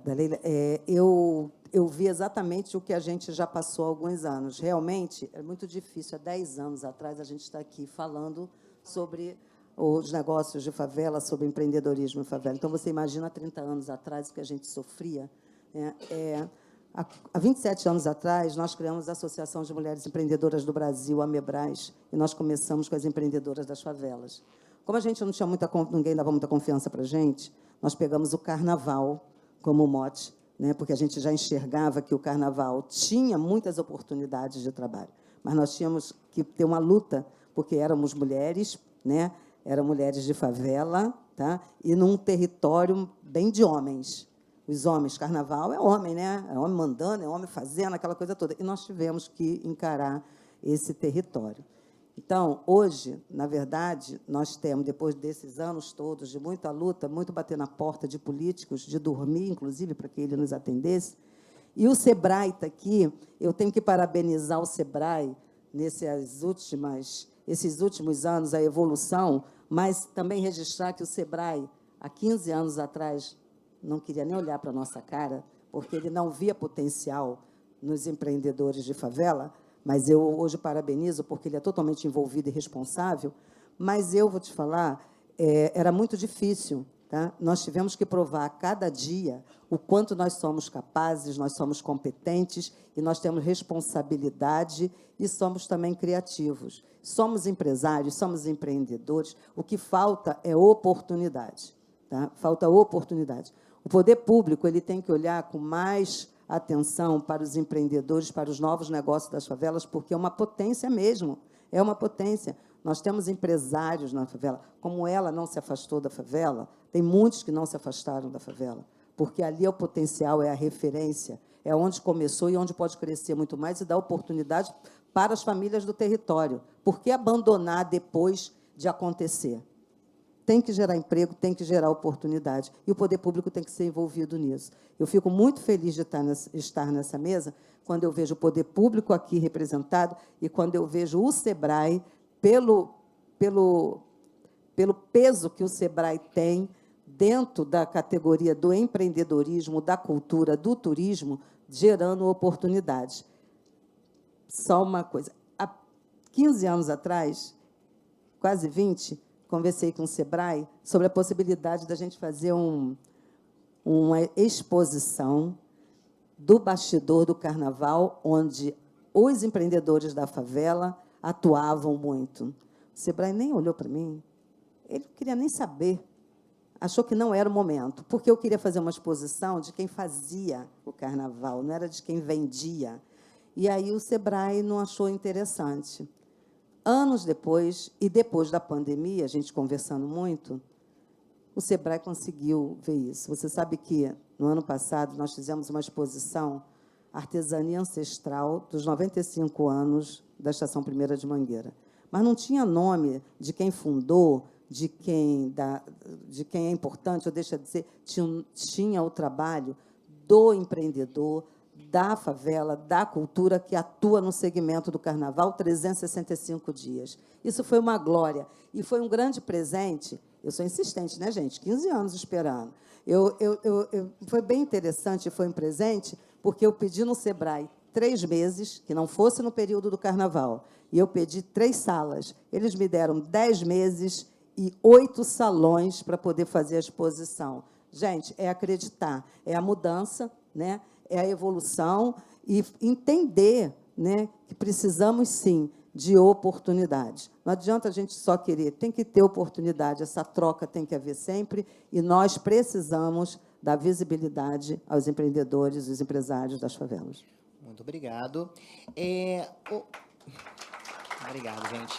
da Leila, eu vi exatamente o que a gente já passou há alguns anos. Realmente, é muito difícil. Há 10 anos atrás, a gente está aqui falando sobre os negócios de favela, sobre empreendedorismo em favela. Então, você imagina, há 30 anos atrás, o que a gente sofria, né? Há 27 anos atrás, nós criamos a Associação de Mulheres Empreendedoras do Brasil, a MEBRAS, e nós começamos com as empreendedoras das favelas. Como a gente não tinha ninguém dava muita confiança para a gente, nós pegamos o carnaval como mote, né, porque a gente já enxergava que o carnaval tinha muitas oportunidades de trabalho, mas nós tínhamos que ter uma luta, porque éramos mulheres, né, eram mulheres de favela, tá, e num território bem de homens. Os homens, carnaval é homem, né? É homem mandando, é homem fazendo, aquela coisa toda. E nós tivemos que encarar esse território. Então, hoje, na verdade, nós temos, depois desses anos todos de muita luta, muito bater na porta de políticos, de dormir, inclusive, para que ele nos atendesse. E o SEBRAE está aqui, eu tenho que parabenizar o SEBRAE esses últimos anos, a evolução, mas também registrar que o SEBRAE, há 15 anos atrás, não queria nem olhar para a nossa cara, porque ele não via potencial nos empreendedores de favela, mas eu hoje parabenizo, porque ele é totalmente envolvido e responsável, mas eu vou te falar, era muito difícil. Tá? Nós tivemos que provar a cada dia o quanto nós somos capazes, nós somos competentes, e nós temos responsabilidade e somos também criativos. Somos empresários, somos empreendedores, o que falta é oportunidade. Tá? Falta oportunidade. O poder público ele tem que olhar com mais atenção para os empreendedores, para os novos negócios das favelas, porque é uma potência mesmo, é uma potência. Nós temos empresários na favela. Como ela não se afastou da favela, tem muitos que não se afastaram da favela, porque ali é o potencial, é a referência, é onde começou e onde pode crescer muito mais e dar oportunidade para as famílias do território. Por que abandonar depois de acontecer? Tem que gerar emprego, tem que gerar oportunidade. E o poder público tem que ser envolvido nisso. Eu fico muito feliz de estar nessa mesa quando eu vejo o poder público aqui representado e quando eu vejo o SEBRAE, pelo peso que o SEBRAE tem dentro da categoria do empreendedorismo, da cultura, do turismo, gerando oportunidades. Só uma coisa. Há 15 anos atrás, quase 20, conversei com o SEBRAE sobre a possibilidade da gente fazer uma exposição do bastidor do carnaval, onde os empreendedores da favela atuavam muito. O SEBRAE nem olhou para mim, ele não queria nem saber, achou que não era o momento, porque eu queria fazer uma exposição de quem fazia o carnaval, não era de quem vendia. E aí o SEBRAE não achou interessante. Anos depois, e depois da pandemia, a gente conversando muito, o SEBRAE conseguiu ver isso. Você sabe que, no ano passado, nós fizemos uma exposição Artesania Ancestral dos 95 anos da Estação Primeira de Mangueira. Mas não tinha nome de quem fundou, de quem é importante, ou deixa de ser, tinha o trabalho do empreendedor, da favela, da cultura, que atua no segmento do carnaval 365 dias. Isso foi uma glória. E foi um grande presente. Eu sou insistente, né, gente? 15 anos esperando. Foi bem interessante, foi um presente, porque eu pedi no SEBRAE 3 meses, que não fosse no período do carnaval, e eu pedi 3 salas. Eles me deram 10 meses e 8 salões para poder fazer a exposição. Gente, é acreditar, é a mudança, né? É a evolução e entender, né, que precisamos, sim, de oportunidade. Não adianta a gente só querer, tem que ter oportunidade, essa troca tem que haver sempre, e nós precisamos dar visibilidade aos empreendedores, os empresários das favelas. Muito obrigado. Obrigado, gente.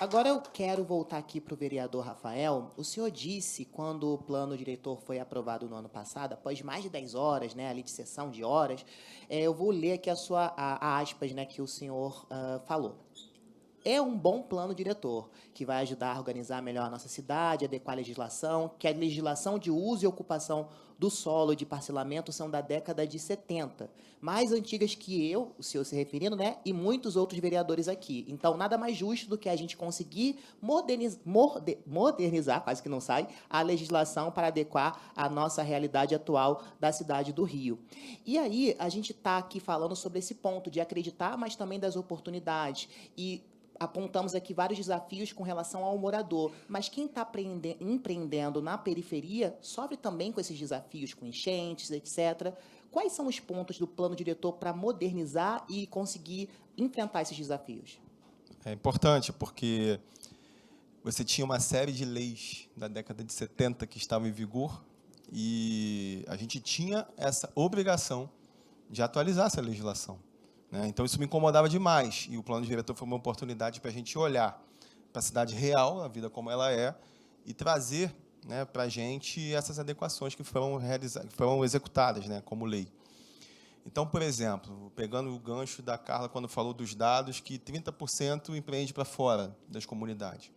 Agora eu quero voltar aqui para o vereador Rafael. O senhor disse, quando o plano diretor foi aprovado no ano passado, após mais de 10 horas, né, ali de sessão de horas, eu vou ler aqui a aspas, né, que o senhor falou. É um bom plano diretor, que vai ajudar a organizar melhor a nossa cidade, adequar a legislação, que a legislação de uso e ocupação do solo e de parcelamento são da década de 70, mais antigas que eu, o senhor se referindo, né, e muitos outros vereadores aqui. Então, nada mais justo do que a gente conseguir modernizar, quase que não sai, a legislação para adequar a nossa realidade atual da cidade do Rio. E aí, a gente está aqui falando sobre esse ponto de acreditar, mas também das oportunidades. E apontamos aqui vários desafios com relação ao morador, mas quem está empreendendo na periferia sofre também com esses desafios, com enchentes, etc. quais são os pontos do plano diretor para modernizar e conseguir enfrentar esses desafios? É importante, porque você tinha uma série de leis da década de 70 que estavam em vigor e a gente tinha essa obrigação de atualizar essa legislação, né? Então, isso me incomodava demais. E o plano diretor foi uma oportunidade para a gente olhar para a cidade real, a vida como ela é, e trazer, né, para a gente essas adequações que foram executadas, né, como lei. Então, por exemplo, pegando o gancho da Carla quando falou dos dados, que 30% empreende para fora das comunidades.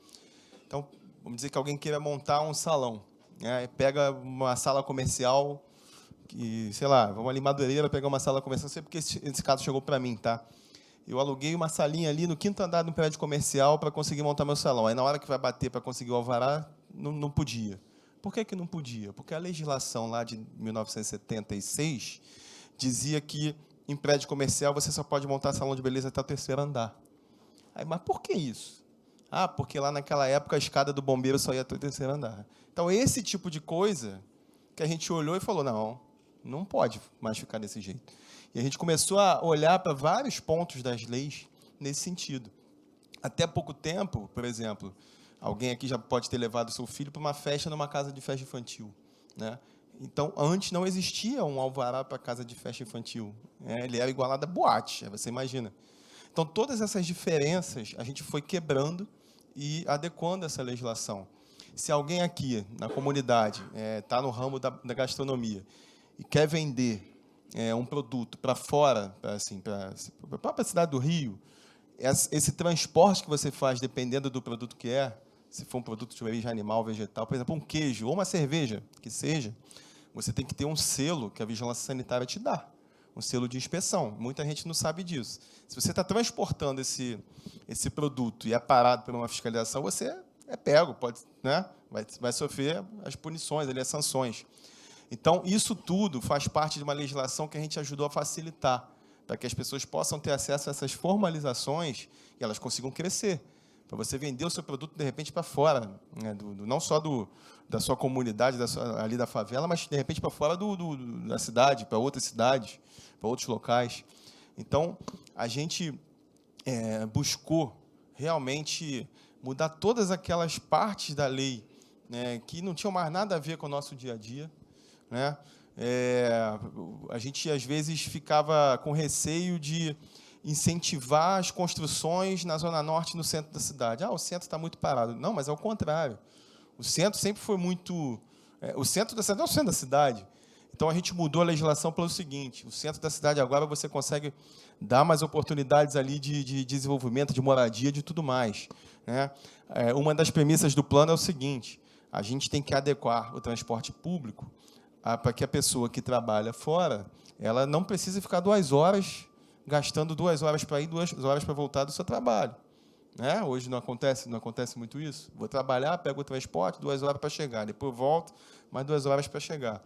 Então, vamos dizer que alguém queira montar um salão, né, pega uma sala comercial, que, sei lá, vamos ali em Madureira pegar uma sala comercial, não sei porque esse caso chegou para mim, tá? Eu aluguei uma salinha ali no 5º andar de um prédio comercial para conseguir montar meu salão. Aí, na hora que vai bater para conseguir o alvará, não podia. Por que não podia? Porque a legislação lá de 1976 dizia que em prédio comercial você só pode montar salão de beleza até o 3º andar. Aí, mas por que isso? Ah, porque lá naquela época a escada do bombeiro só ia até o 3º andar. Então, esse tipo de coisa que a gente olhou e falou, não pode mais ficar desse jeito. E a gente começou a olhar para vários pontos das leis nesse sentido. Até pouco tempo, por exemplo, alguém aqui já pode ter levado seu filho para uma festa numa casa de festa infantil, né? Então, antes não existia um alvará para casa de festa infantil, né? Ele era igualado a boate, você imagina. Então, todas essas diferenças a gente foi quebrando e adequando essa legislação. Se alguém aqui na comunidade está no ramo da gastronomia e quer vender um produto para fora, para a própria cidade do Rio, esse transporte que você faz, dependendo do produto que se for um produto de origem animal, vegetal, por exemplo, um queijo ou uma cerveja, que seja, você tem que ter um selo que a Vigilância Sanitária te dá, um selo de inspeção. Muita gente não sabe disso. Se você está transportando esse produto e é parado por uma fiscalização, você é pego, pode, né? vai sofrer as punições, as sanções. Então, isso tudo faz parte de uma legislação que a gente ajudou a facilitar, para que as pessoas possam ter acesso a essas formalizações e elas consigam crescer. Para você vender o seu produto, de repente, para fora, né, não só da sua comunidade, ali da favela, mas, de repente, para fora da cidade, para outras cidades, para outros locais. Então, a gente buscou realmente mudar todas aquelas partes da lei, né, que não tinham mais nada a ver com o nosso dia a dia, né? A gente, às vezes, ficava com receio de incentivar as construções na Zona Norte e no centro da cidade. O centro está muito parado. Não, mas é o contrário. O centro sempre foi muito... o centro da cidade é o centro da cidade. Então, a gente mudou a legislação pelo seguinte, o centro da cidade agora você consegue dar mais oportunidades ali de desenvolvimento, de moradia, de tudo mais, né? Uma das premissas do plano é o seguinte, a gente tem que adequar o transporte público para que a pessoa que trabalha fora, ela não precise ficar 2 horas, gastando 2 horas para ir, 2 horas para voltar do seu trabalho, né? Hoje não acontece muito isso. Vou trabalhar, pego o transporte, 2 horas para chegar, depois volto, mais 2 horas para chegar.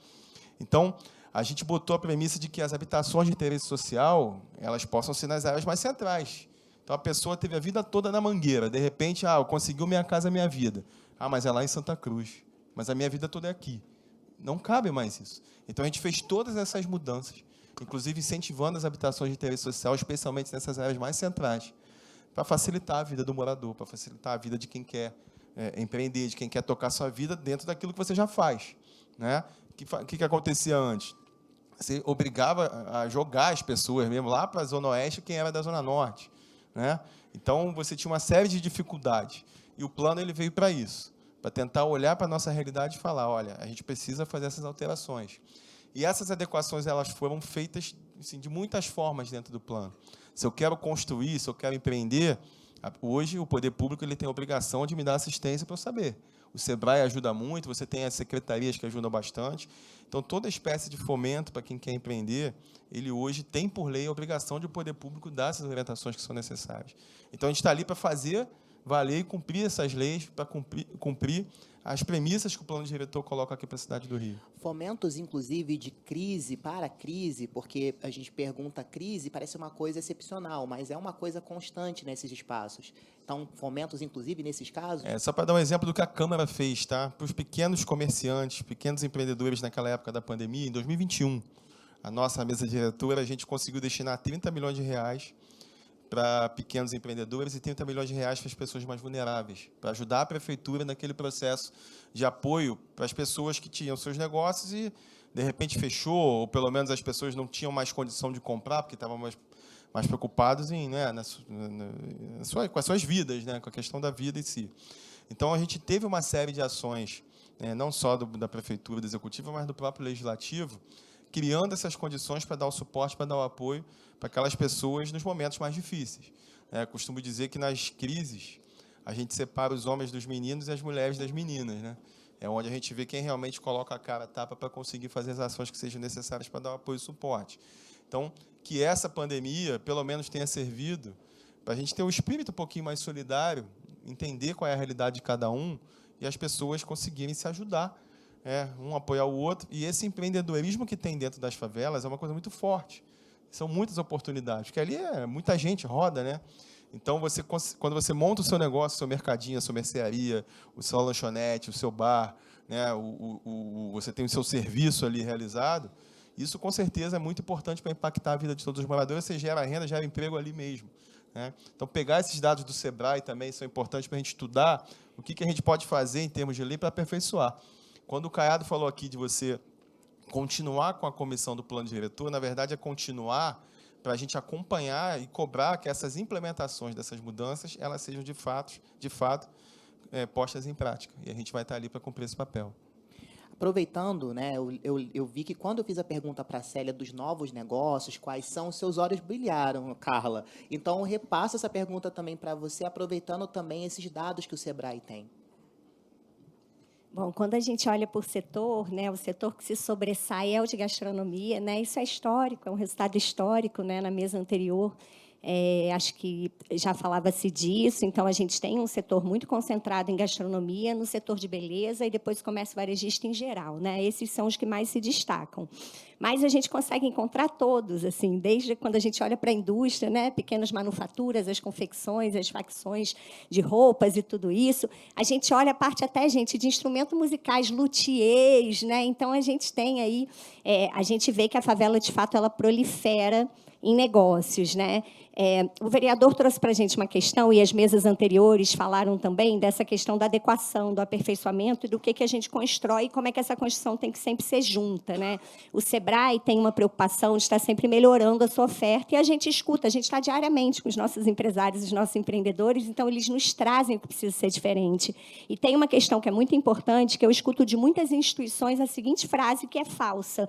Então, a gente botou a premissa de que as habitações de interesse social, elas possam ser nas áreas mais centrais. Então, a pessoa teve a vida toda na Mangueira, de repente, eu consegui Minha Casa Minha Vida. Mas é lá em Santa Cruz, mas a minha vida toda é aqui. Não cabe mais isso. Então, a gente fez todas essas mudanças, inclusive incentivando as habitações de interesse social, especialmente nessas áreas mais centrais, para facilitar a vida do morador, para facilitar a vida de quem quer empreender, de quem quer tocar sua vida dentro daquilo que você já faz, né? O que acontecia antes? Você obrigava a jogar as pessoas mesmo lá para a Zona Oeste, quem era da Zona Norte, né? Então, você tinha uma série de dificuldades. E o plano ele veio para isso, para tentar olhar para a nossa realidade e falar, olha, a gente precisa fazer essas alterações. E essas adequações elas foram feitas assim, de muitas formas dentro do plano. Se eu quero construir, se eu quero empreender, hoje o poder público ele tem a obrigação de me dar assistência para eu saber. O SEBRAE ajuda muito, você tem as secretarias que ajudam bastante. Então, toda espécie de fomento para quem quer empreender, ele hoje tem, por lei, a obrigação de o poder público dar essas orientações que são necessárias. Então, a gente está ali para fazer valer e cumprir essas leis, para cumprir as premissas que o plano diretor coloca aqui para a cidade do Rio. Fomentos, inclusive, de crise para crise, porque a gente pergunta crise, parece uma coisa excepcional, mas é uma coisa constante nesses espaços. Então, fomentos, inclusive, nesses casos? Só para dar um exemplo do que a Câmara fez, tá? Para os pequenos comerciantes, pequenos empreendedores naquela época da pandemia, em 2021, a nossa mesa diretora, a gente conseguiu destinar 30 milhões de reais para pequenos empreendedores e 30 milhões de reais para as pessoas mais vulneráveis, para ajudar a prefeitura naquele processo de apoio para as pessoas que tinham seus negócios e, de repente, fechou, ou pelo menos as pessoas não tinham mais condição de comprar, porque estavam mais preocupados em, né, com as suas vidas, né, com a questão da vida em si. Então, a gente teve uma série de ações, né, não só da prefeitura, do executivo, mas do próprio legislativo, criando essas condições para dar o suporte, para dar o apoio para aquelas pessoas nos momentos mais difíceis. Costumo dizer que nas crises a gente separa os homens dos meninos e as mulheres das meninas, né? É onde a gente vê quem realmente coloca a cara a tapa para conseguir fazer as ações que sejam necessárias para dar o apoio e suporte. Então, que essa pandemia, pelo menos, tenha servido para a gente ter um espírito um pouquinho mais solidário, entender qual é a realidade de cada um e as pessoas conseguirem se ajudar, um apoiar o outro. E esse empreendedorismo que tem dentro das favelas é uma coisa muito forte. São muitas oportunidades, porque ali muita gente roda, né? Então, quando você monta o seu negócio, o seu mercadinho, a sua mercearia, o seu lanchonete, o seu bar, né, você tem o seu serviço ali realizado, isso, com certeza, é muito importante para impactar a vida de todos os moradores. Você gera renda, gera emprego ali mesmo, né? Então, pegar esses dados do SEBRAE também são importantes para a gente estudar o que a gente pode fazer em termos de lei para aperfeiçoar. Quando o Caiado falou aqui de você continuar com a comissão do plano diretor, na verdade, é continuar para a gente acompanhar e cobrar que essas implementações dessas mudanças elas sejam, de fato postas em prática. E a gente vai estar ali para cumprir esse papel. Aproveitando, né, eu vi que quando eu fiz a pergunta para a Célia dos novos negócios, quais são, os seus olhos brilharam, Carla. Então, eu repasso essa pergunta também para você, aproveitando também esses dados que o SEBRAE tem. Bom, quando a gente olha por setor, né, o setor que se sobressai é o de gastronomia, né, isso é histórico, é um resultado histórico, né, na mesa anterior. Acho que já falava-se disso, então a gente tem um setor muito concentrado em gastronomia, no setor de beleza e depois comércio varejista em geral, né? Esses são os que mais se destacam. Mas a gente consegue encontrar todos, assim, desde quando a gente olha para a indústria, né? Pequenas manufaturas, as confecções, as facções de roupas e tudo isso. A gente olha a parte até, gente, de instrumentos musicais, luthiers, né? Então a gente tem aí, a gente vê que a favela, de fato, ela prolifera em negócios, né? O vereador trouxe para a gente uma questão, e as mesas anteriores falaram também dessa questão da adequação, do aperfeiçoamento e do que a gente constrói e como é que essa construção tem que sempre ser junta, né? O SEBRAE tem uma preocupação de estar sempre melhorando a sua oferta, e a gente escuta, a gente está diariamente com os nossos empresários, os nossos empreendedores, então eles nos trazem o que precisa ser diferente. E tem uma questão que é muito importante, que eu escuto de muitas instituições a seguinte frase, que é falsa.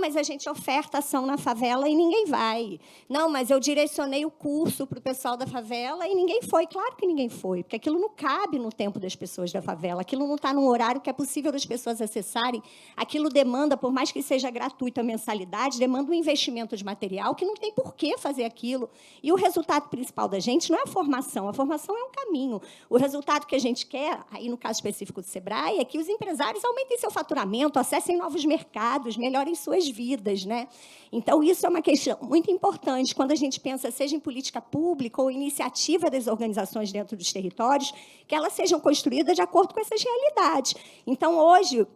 Mas a gente oferta ação na favela e ninguém vai. Não, mas eu direcionei o curso para o pessoal da favela e ninguém foi. Claro que ninguém foi, porque aquilo não cabe no tempo das pessoas da favela, aquilo não está num horário que é possível das pessoas acessarem, aquilo demanda, por mais que seja gratuita a mensalidade, demanda um investimento de material que não tem por que fazer aquilo. E o resultado principal da gente não é a formação é um caminho. O resultado que a gente quer, aí no caso específico do SEBRAE, é que os empresários aumentem seu faturamento, acessem novos mercados, melhorem suas vidas, né? Então, isso é uma questão muito importante quando a gente pensa, seja em política pública ou iniciativa das organizações dentro dos territórios, que elas sejam construídas de acordo com essas realidades. Então, hoje,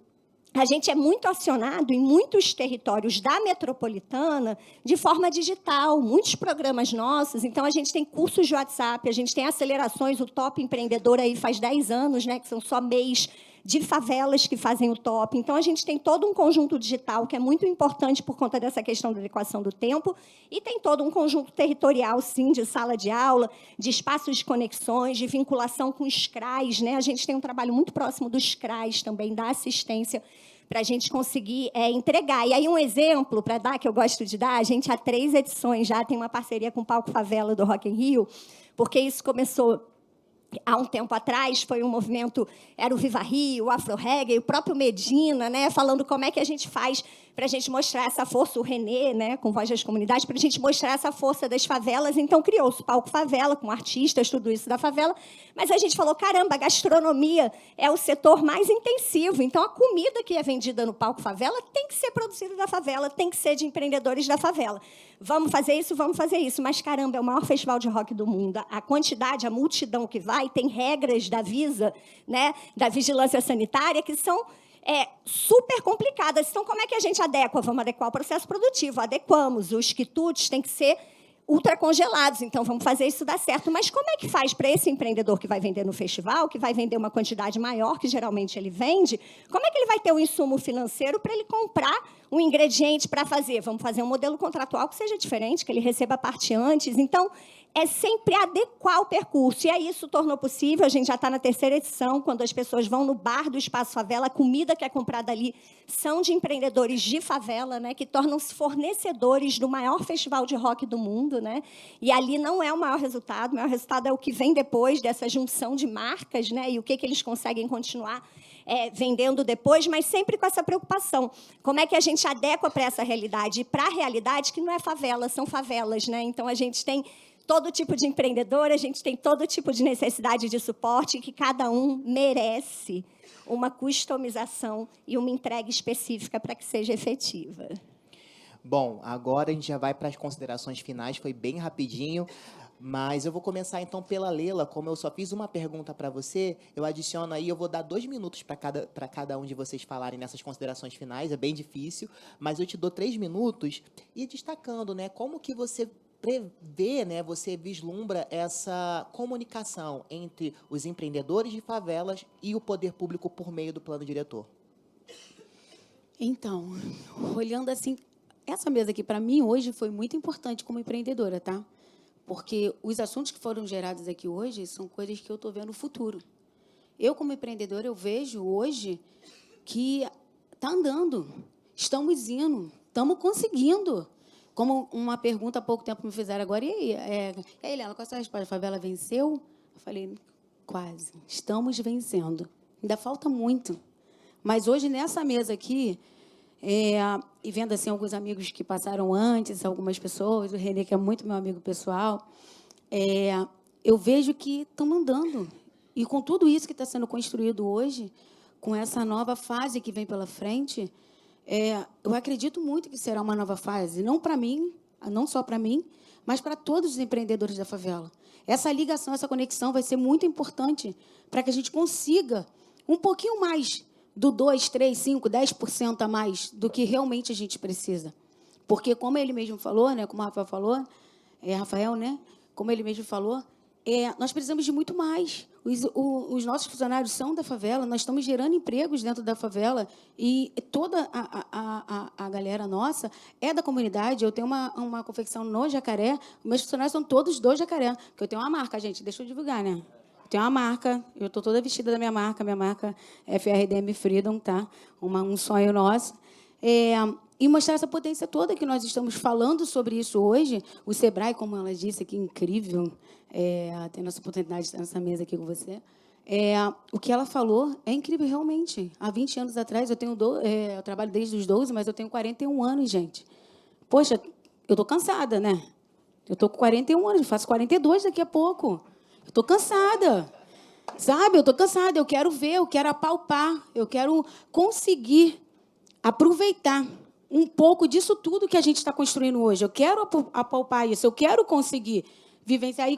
a gente é muito acionado em muitos territórios da metropolitana de forma digital, muitos programas nossos. Então, a gente tem cursos de WhatsApp, a gente tem acelerações, o Top Empreendedor aí faz 10 anos, né, que são só mês de favelas que fazem o top. Então, a gente tem todo um conjunto digital que é muito importante por conta dessa questão da adequação do tempo, e tem todo um conjunto territorial, sim, de sala de aula, de espaços de conexões, de vinculação com os CRAs, né? A gente tem um trabalho muito próximo dos CRAs também, da assistência, para a gente conseguir entregar. E aí, um exemplo para dar, que eu gosto de dar, a gente, há 3 edições já tem uma parceria com o Palco Favela do Rock in Rio, porque isso começou há um tempo atrás, foi um movimento, era o Viva Rio, o Afro Reggae, o próprio Medina, né, falando como é que a gente faz para a gente mostrar essa força, o Renê, né, com Voz das Comunidades, para a gente mostrar essa força das favelas. Então, criou-se o Palco Favela, com artistas, tudo isso da favela, mas a gente falou, caramba, a gastronomia é o setor mais intensivo, então a comida que é vendida no Palco Favela tem que ser produzida da favela, tem que ser de empreendedores da favela. Vamos fazer isso, mas, caramba, é o maior festival de rock do mundo. A quantidade, a multidão que vai, tem regras da Visa, né, da Vigilância Sanitária, que são super complicadas. Então, como é que a gente adequa? Vamos adequar o processo produtivo. Adequamos. Os quitutes têm que ser ultracongelados, então vamos fazer isso dar certo. Mas como é que faz para esse empreendedor que vai vender no festival, que vai vender uma quantidade maior, que geralmente ele vende, como é que ele vai ter o insumo financeiro para ele comprar um ingrediente para fazer? Vamos fazer um modelo contratual que seja diferente, que ele receba a parte antes. Então, é sempre adequar o percurso. E aí isso tornou possível, a gente já está na 3ª edição, quando as pessoas vão no bar do Espaço Favela, a comida que é comprada ali são de empreendedores de favela, né, que tornam-se fornecedores do maior festival de rock do mundo. Né? E ali não é o maior resultado é o que vem depois dessa junção de marcas, né, e o que eles conseguem continuar vendendo depois, mas sempre com essa preocupação. Como é que a gente adequa para essa realidade? E para a realidade que não é favela, são favelas. Né? Então, a gente tem todo tipo de empreendedor, a gente tem todo tipo de necessidade de suporte, que cada um merece uma customização e uma entrega específica para que seja efetiva. Bom, agora a gente já vai para as considerações finais, foi bem rapidinho, mas eu vou começar então pela Leila. Como eu só fiz uma pergunta para você, eu adiciono aí, eu vou dar 2 minutos para cada um de vocês falarem nessas considerações finais, é bem difícil, mas eu te dou 3 minutos e destacando, né, como que você prevê, né, você vislumbra essa comunicação entre os empreendedores de favelas e o poder público por meio do plano diretor? Então, olhando assim, essa mesa aqui, para mim, hoje, foi muito importante como empreendedora, tá? Porque os assuntos que foram gerados aqui hoje são coisas que eu estou vendo no futuro. Eu, como empreendedora, eu vejo hoje que está andando, estamos indo, estamos conseguindo. Como uma pergunta há pouco tempo me fizeram agora, e aí, Helena, qual é a sua resposta? A favela venceu? Eu falei, quase, estamos vencendo. Ainda falta muito. Mas hoje, nessa mesa aqui, e vendo assim, alguns amigos que passaram antes, algumas pessoas, o Renê, que é muito meu amigo pessoal, eu vejo que estamos andando. E com tudo isso que está sendo construído hoje, com essa nova fase que vem pela frente, eu acredito muito que será uma nova fase, não para mim, não só para mim, mas para todos os empreendedores da favela. Essa ligação, essa conexão vai ser muito importante para que a gente consiga um pouquinho mais do 2, 3, 5, 10% a mais do que realmente a gente precisa. Porque, como ele mesmo falou, né, como o Rafael falou, Rafael, né, como ele mesmo falou, nós precisamos de muito mais. Os nossos funcionários são da favela, nós estamos gerando empregos dentro da favela e toda a galera nossa é da comunidade. Eu tenho uma confecção no Jacaré, meus funcionários são todos do Jacaré, porque eu tenho uma marca, gente, deixa eu divulgar, né? Eu tenho uma marca, eu estou toda vestida da minha marca é FRDM Freedom, tá? Um sonho nosso. E mostrar essa potência toda que nós estamos falando sobre isso hoje. O Sebrae, como ela disse, que incrível ter nossa oportunidade de estar nessa mesa aqui com você. O que ela falou é incrível, realmente. Há 20 anos atrás, eu trabalho desde os 12, mas eu tenho 41 anos, gente. Poxa, eu estou cansada, né? Eu estou com 41 anos, faço 42 daqui a pouco. Eu estou cansada, sabe? Eu estou cansada, eu quero ver, eu quero apalpar, eu quero conseguir aproveitar um pouco disso tudo que a gente está construindo hoje. Eu quero apalpar isso, eu quero conseguir vivenciar e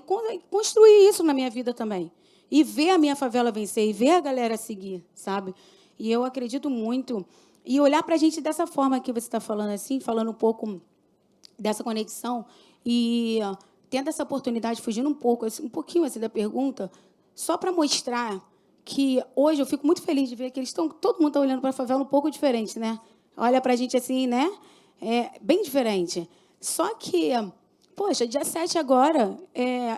construir isso na minha vida também. E ver a minha favela vencer, e ver a galera seguir, sabe? E eu acredito muito. E olhar para a gente dessa forma que você está falando, assim, falando um pouco dessa conexão e tendo essa oportunidade, fugindo um pouquinho assim, da pergunta, só para mostrar que hoje eu fico muito feliz de ver que todo mundo está olhando para a favela um pouco diferente, né? Olha para a gente assim, né? Bem diferente. Só que, poxa, dia 7 agora,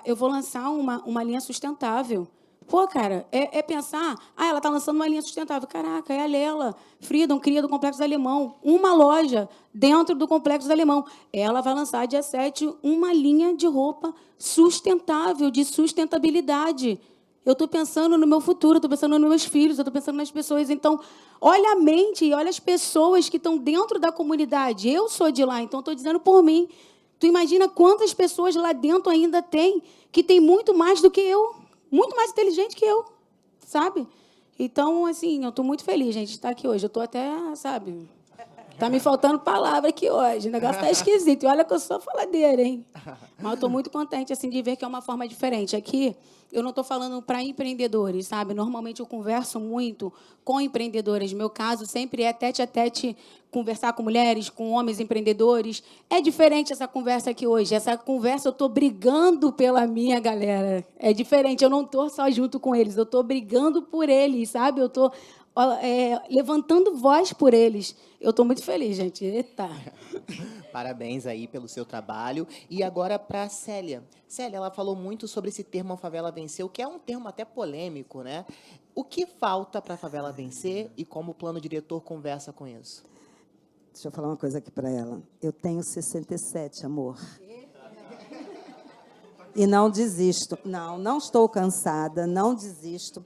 eu vou lançar uma linha sustentável. Pô, cara, pensar, ela está lançando uma linha sustentável. Caraca, é a Lela Freedom, cria do Complexo do Alemão, uma loja dentro do Complexo do Alemão. Ela vai lançar, dia 7, uma linha de roupa sustentável, de sustentabilidade. Eu estou pensando no meu futuro, estou pensando nos meus filhos, eu estou pensando nas pessoas. Então, olha a mente e olha as pessoas que estão dentro da comunidade. Eu sou de lá, então estou dizendo por mim. Tu imagina quantas pessoas lá dentro ainda tem que tem muito mais do que eu, muito mais inteligente que eu, sabe? Então, assim, eu estou muito feliz, gente, de estar aqui hoje. Eu estou até, sabe, Tá me faltando palavra aqui hoje. O negócio tá esquisito. E olha que eu sou faladeira, hein? Mas eu estou muito contente assim, de ver que é uma forma diferente. Aqui, eu não estou falando para empreendedores, sabe? Normalmente eu converso muito com empreendedores. Meu caso sempre é tete a tete, conversar com mulheres, com homens empreendedores. É diferente essa conversa aqui hoje. Essa conversa eu estou brigando pela minha galera. É diferente. Eu não estou só junto com eles. Eu estou brigando por eles, sabe? Eu estou levantando voz por eles. Eu estou muito feliz, gente. Eita. Parabéns aí pelo seu trabalho. E agora para a Célia. Célia, ela falou muito sobre esse termo A Favela Venceu, que é um termo até polêmico, né? O que falta para a favela vencer e como o plano diretor conversa com isso? Deixa eu falar uma coisa aqui para ela. Eu tenho 67, amor. E não desisto. Não estou cansada, não desisto.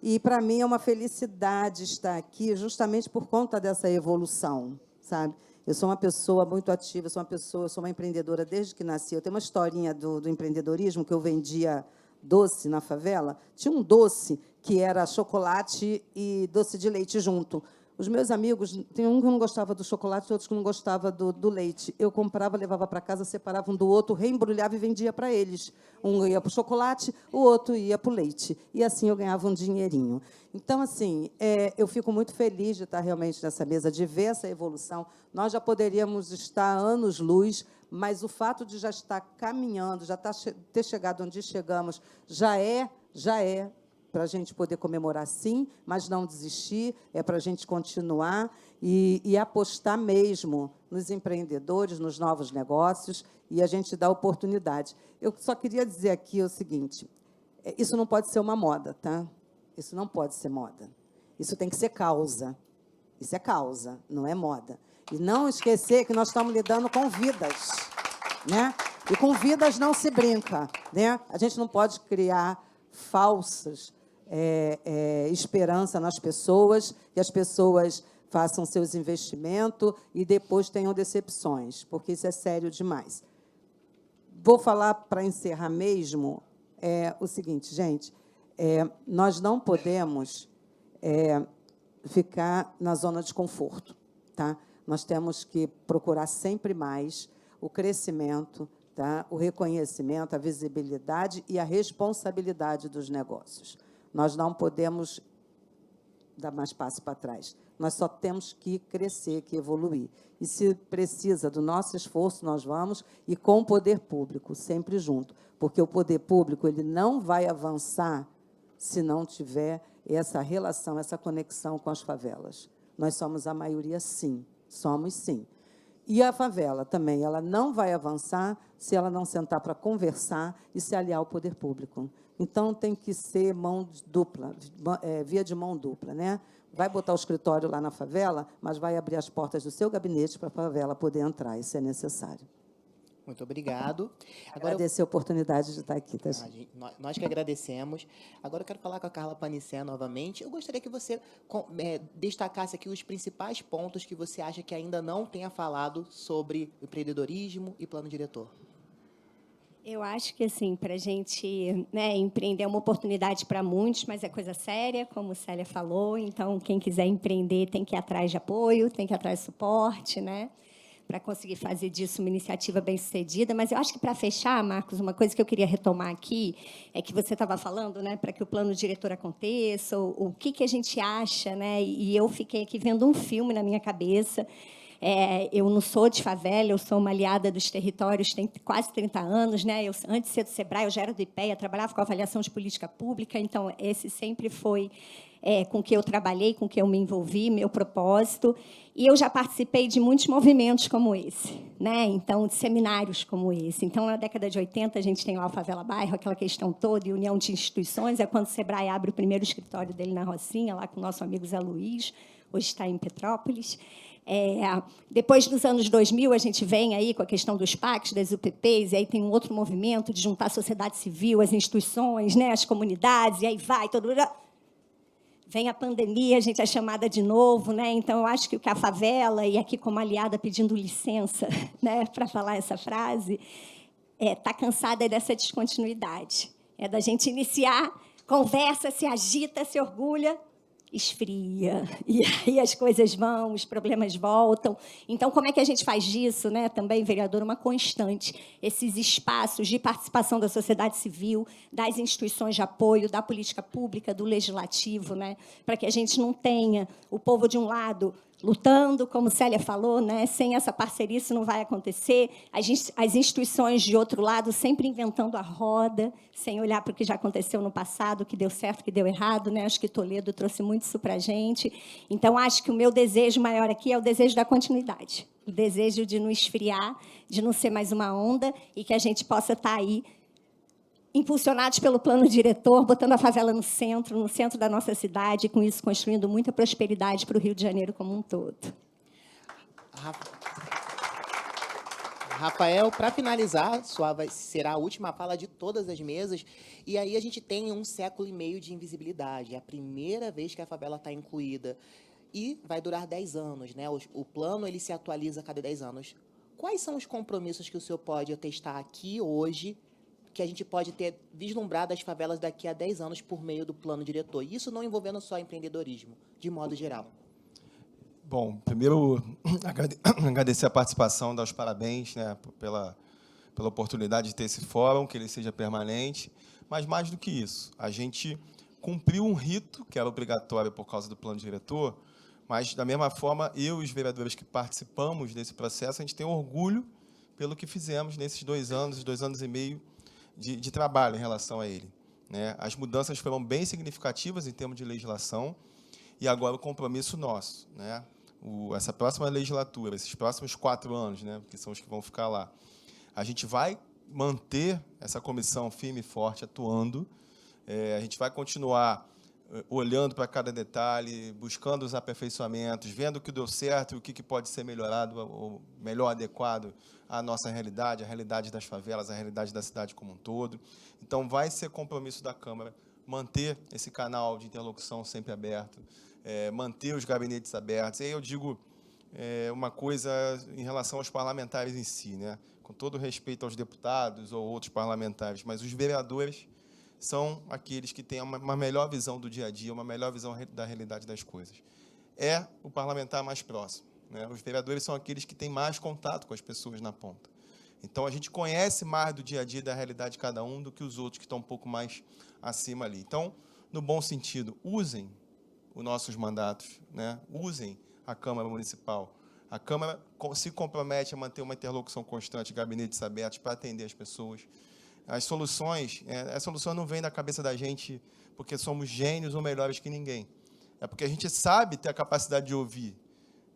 E, para mim, é uma felicidade estar aqui justamente por conta dessa evolução, sabe? Eu sou uma pessoa muito ativa, eu sou uma empreendedora desde que nasci. Eu tenho uma historinha do empreendedorismo, que eu vendia doce na favela. Tinha um doce que era chocolate e doce de leite junto. Os meus amigos, tem um que não gostava do chocolate e outros que não gostava do leite. Eu comprava, levava para casa, separava um do outro, reembrulhava e vendia para eles. Um ia para o chocolate, o outro ia para o leite. E assim eu ganhava um dinheirinho. Então, assim, eu fico muito feliz de estar realmente nessa mesa, de ver essa evolução. Nós já poderíamos estar anos-luz, mas o fato de já estar caminhando, já ter chegado onde chegamos, já é para a gente poder comemorar, sim, mas não desistir, é para a gente continuar e apostar mesmo nos empreendedores, nos novos negócios, e a gente dar oportunidade. Eu só queria dizer aqui o seguinte, isso não pode ser uma moda, tá? Isso não pode ser moda. Isso tem que ser causa. Isso é causa, não é moda. E não esquecer que nós estamos lidando com vidas, né? E com vidas não se brinca, né? A gente não pode criar falsas esperança nas pessoas, que as pessoas façam seus investimentos e depois tenham decepções, porque isso é sério demais. Vou falar, para encerrar mesmo, o seguinte, gente, nós não podemos ficar na zona de conforto, tá? Nós temos que procurar sempre mais o crescimento, tá? O reconhecimento, a visibilidade e a responsabilidade dos negócios. Nós não podemos dar mais passo para trás. Nós só temos que crescer, que evoluir. E, se precisa do nosso esforço, nós vamos, e com o poder público, sempre junto. Porque o poder público ele não vai avançar se não tiver essa relação, essa conexão com as favelas. Nós somos a maioria, sim. Somos, sim. E a favela também, ela não vai avançar se ela não sentar para conversar e se aliar ao poder público. Então, tem que ser mão dupla, via de mão dupla, né? Vai botar o escritório lá na favela, mas vai abrir as portas do seu gabinete para a favela poder entrar, isso é necessário. Muito obrigado. Agora, agradecer a oportunidade de estar aqui. Tá? Nós que agradecemos. Agora eu quero falar com a Carla Panicé novamente. Eu gostaria que você destacasse aqui os principais pontos que você acha que ainda não tenha falado sobre empreendedorismo e plano diretor. Eu acho que, assim, para a gente, né, empreender é uma oportunidade para muitos, mas é coisa séria, como a Célia falou. Então, quem quiser empreender tem que ir atrás de apoio, tem que ir atrás de suporte, né, para conseguir fazer disso uma iniciativa bem-sucedida. Mas eu acho que, para fechar, Marcos, uma coisa que eu queria retomar aqui é que você estava falando, né, para que o plano diretor aconteça, o que a gente acha, né, e eu fiquei aqui vendo um filme na minha cabeça. Eu não sou de favela, eu sou uma aliada dos territórios, tem quase 30 anos. Né? Antes de ser do SEBRAE, eu já era do IPEA, trabalhava com avaliação de política pública, então esse sempre foi com que eu trabalhei, com que eu me envolvi, meu propósito. E eu já participei de muitos movimentos como esse, né? Então, de seminários como esse. Então, na década de 80, a gente tem lá o Favela Bairro, aquela questão toda, e união de instituições. É quando o SEBRAE abre o primeiro escritório dele na Rocinha, lá com o nosso amigo Zé Luiz, hoje está em Petrópolis. Depois dos anos 2000, a gente vem aí com a questão dos PACs, das UPPs, e aí tem um outro movimento de juntar a sociedade civil, as instituições, né, as comunidades, e aí vai, todo mundo... Vem a pandemia, a gente é chamada de novo, né? Então, eu acho que o que a favela, e aqui como aliada pedindo licença, né, para falar essa frase, está cansada dessa descontinuidade. É da gente iniciar, conversa, se agita, se orgulha, esfria, e aí as coisas vão, os problemas voltam. Então, como é que a gente faz disso, né? Também, vereador, uma constante, esses espaços de participação da sociedade civil, das instituições de apoio, da política pública, do legislativo, né? Para que a gente não tenha o povo de um lado lutando, como Célia falou, né? Sem essa parceria isso não vai acontecer. As instituições, de outro lado, sempre inventando a roda, sem olhar para o que já aconteceu no passado, o que deu certo, o que deu errado, né? Acho que Toledo trouxe muito isso para a gente. Então, acho que o meu desejo maior aqui é o desejo da continuidade, o desejo de não esfriar, de não ser mais uma onda, e que a gente possa estar aí impulsionados pelo plano diretor, botando a favela no centro da nossa cidade, e, com isso, construindo muita prosperidade para o Rio de Janeiro como um todo. Rafael, para finalizar, será a última fala de todas as mesas, e aí a gente tem 1,5 século de invisibilidade. É a primeira vez que a favela está incluída, e vai durar 10 anos, né? O plano ele se atualiza a cada 10 anos. Quais são os compromissos que o senhor pode atestar aqui hoje, que a gente pode ter vislumbrado as favelas daqui a 10 anos por meio do plano diretor? Isso não envolvendo só empreendedorismo, de modo geral. Bom, primeiro, agradecer a participação, dar os parabéns, né, pela oportunidade de ter esse fórum, que ele seja permanente, mas mais do que isso, a gente cumpriu um rito, que era obrigatório por causa do plano diretor, mas, da mesma forma, eu e os vereadores que participamos desse processo, a gente tem orgulho pelo que fizemos nesses 2 anos, 2 anos e meio, de trabalho em relação a ele, né? As mudanças foram bem significativas em termos de legislação, e agora o compromisso nosso, né? Essa próxima legislatura, esses próximos 4 anos, né, que são os que vão ficar lá, a gente vai manter essa comissão firme e forte atuando, a gente vai continuar olhando para cada detalhe, buscando os aperfeiçoamentos, vendo o que deu certo e o que pode ser melhorado, ou melhor adequado à nossa realidade, à realidade das favelas, à realidade da cidade como um todo. Então, vai ser compromisso da Câmara manter esse canal de interlocução sempre aberto, manter os gabinetes abertos. E aí eu digo uma coisa em relação aos parlamentares em si, né? Com todo respeito aos deputados ou outros parlamentares, mas os vereadores são aqueles que têm uma melhor visão do dia a dia, uma melhor visão da realidade das coisas. É o parlamentar mais próximo, né? Os vereadores são aqueles que têm mais contato com as pessoas na ponta. Então, a gente conhece mais do dia a dia, da realidade de cada um, do que os outros que estão um pouco mais acima ali. Então, no bom sentido, usem os nossos mandatos, né? Usem a Câmara Municipal. A Câmara se compromete a manter uma interlocução constante, gabinetes abertos para atender as pessoas. As soluções não vêm da cabeça da gente porque somos gênios ou melhores que ninguém. É porque a gente sabe ter a capacidade de ouvir.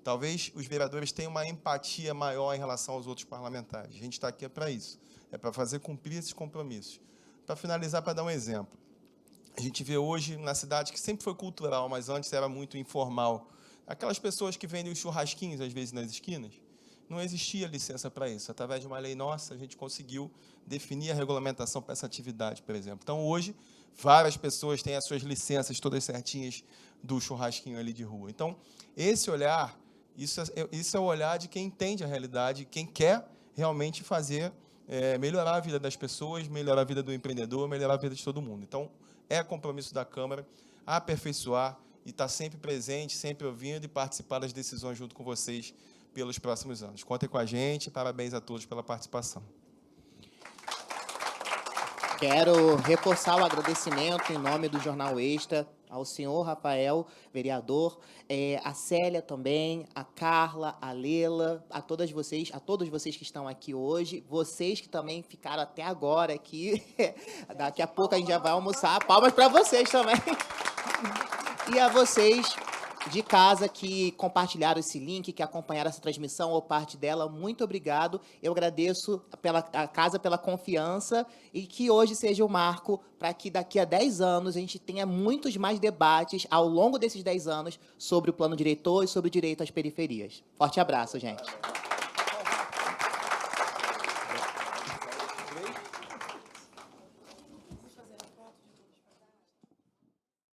Talvez os vereadores tenham uma empatia maior em relação aos outros parlamentares. A gente está aqui para isso, é para fazer cumprir esses compromissos. Para finalizar, para dar um exemplo, a gente vê hoje na cidade, que sempre foi cultural, mas antes era muito informal, aquelas pessoas que vendem os churrasquinhos, às vezes, nas esquinas, não existia licença para isso. Através de uma lei nossa, a gente conseguiu definir a regulamentação para essa atividade, por exemplo. Então, hoje, várias pessoas têm as suas licenças todas certinhas do churrasquinho ali de rua. Então, esse olhar, isso é o olhar de quem entende a realidade, quem quer realmente fazer, melhorar a vida das pessoas, melhorar a vida do empreendedor, melhorar a vida de todo mundo. Então, é compromisso da Câmara aperfeiçoar e estar sempre presente, sempre ouvindo e participar das decisões junto com vocês pelos próximos anos. Contem com a gente, parabéns a todos pela participação. Quero reforçar o agradecimento em nome do Jornal Extra ao senhor Rafael, vereador, a Célia também, a Carla, a Lela, a todos vocês que estão aqui hoje, vocês que também ficaram até agora aqui, daqui a pouco a gente já vai almoçar, palmas para vocês também. E a vocês de casa que compartilharam esse link, que acompanharam essa transmissão ou parte dela, muito obrigado. Eu agradeço a casa pela confiança e que hoje seja o marco para que daqui a 10 anos a gente tenha muitos mais debates ao longo desses 10 anos sobre o plano diretor e sobre o direito às periferias. Forte abraço, gente.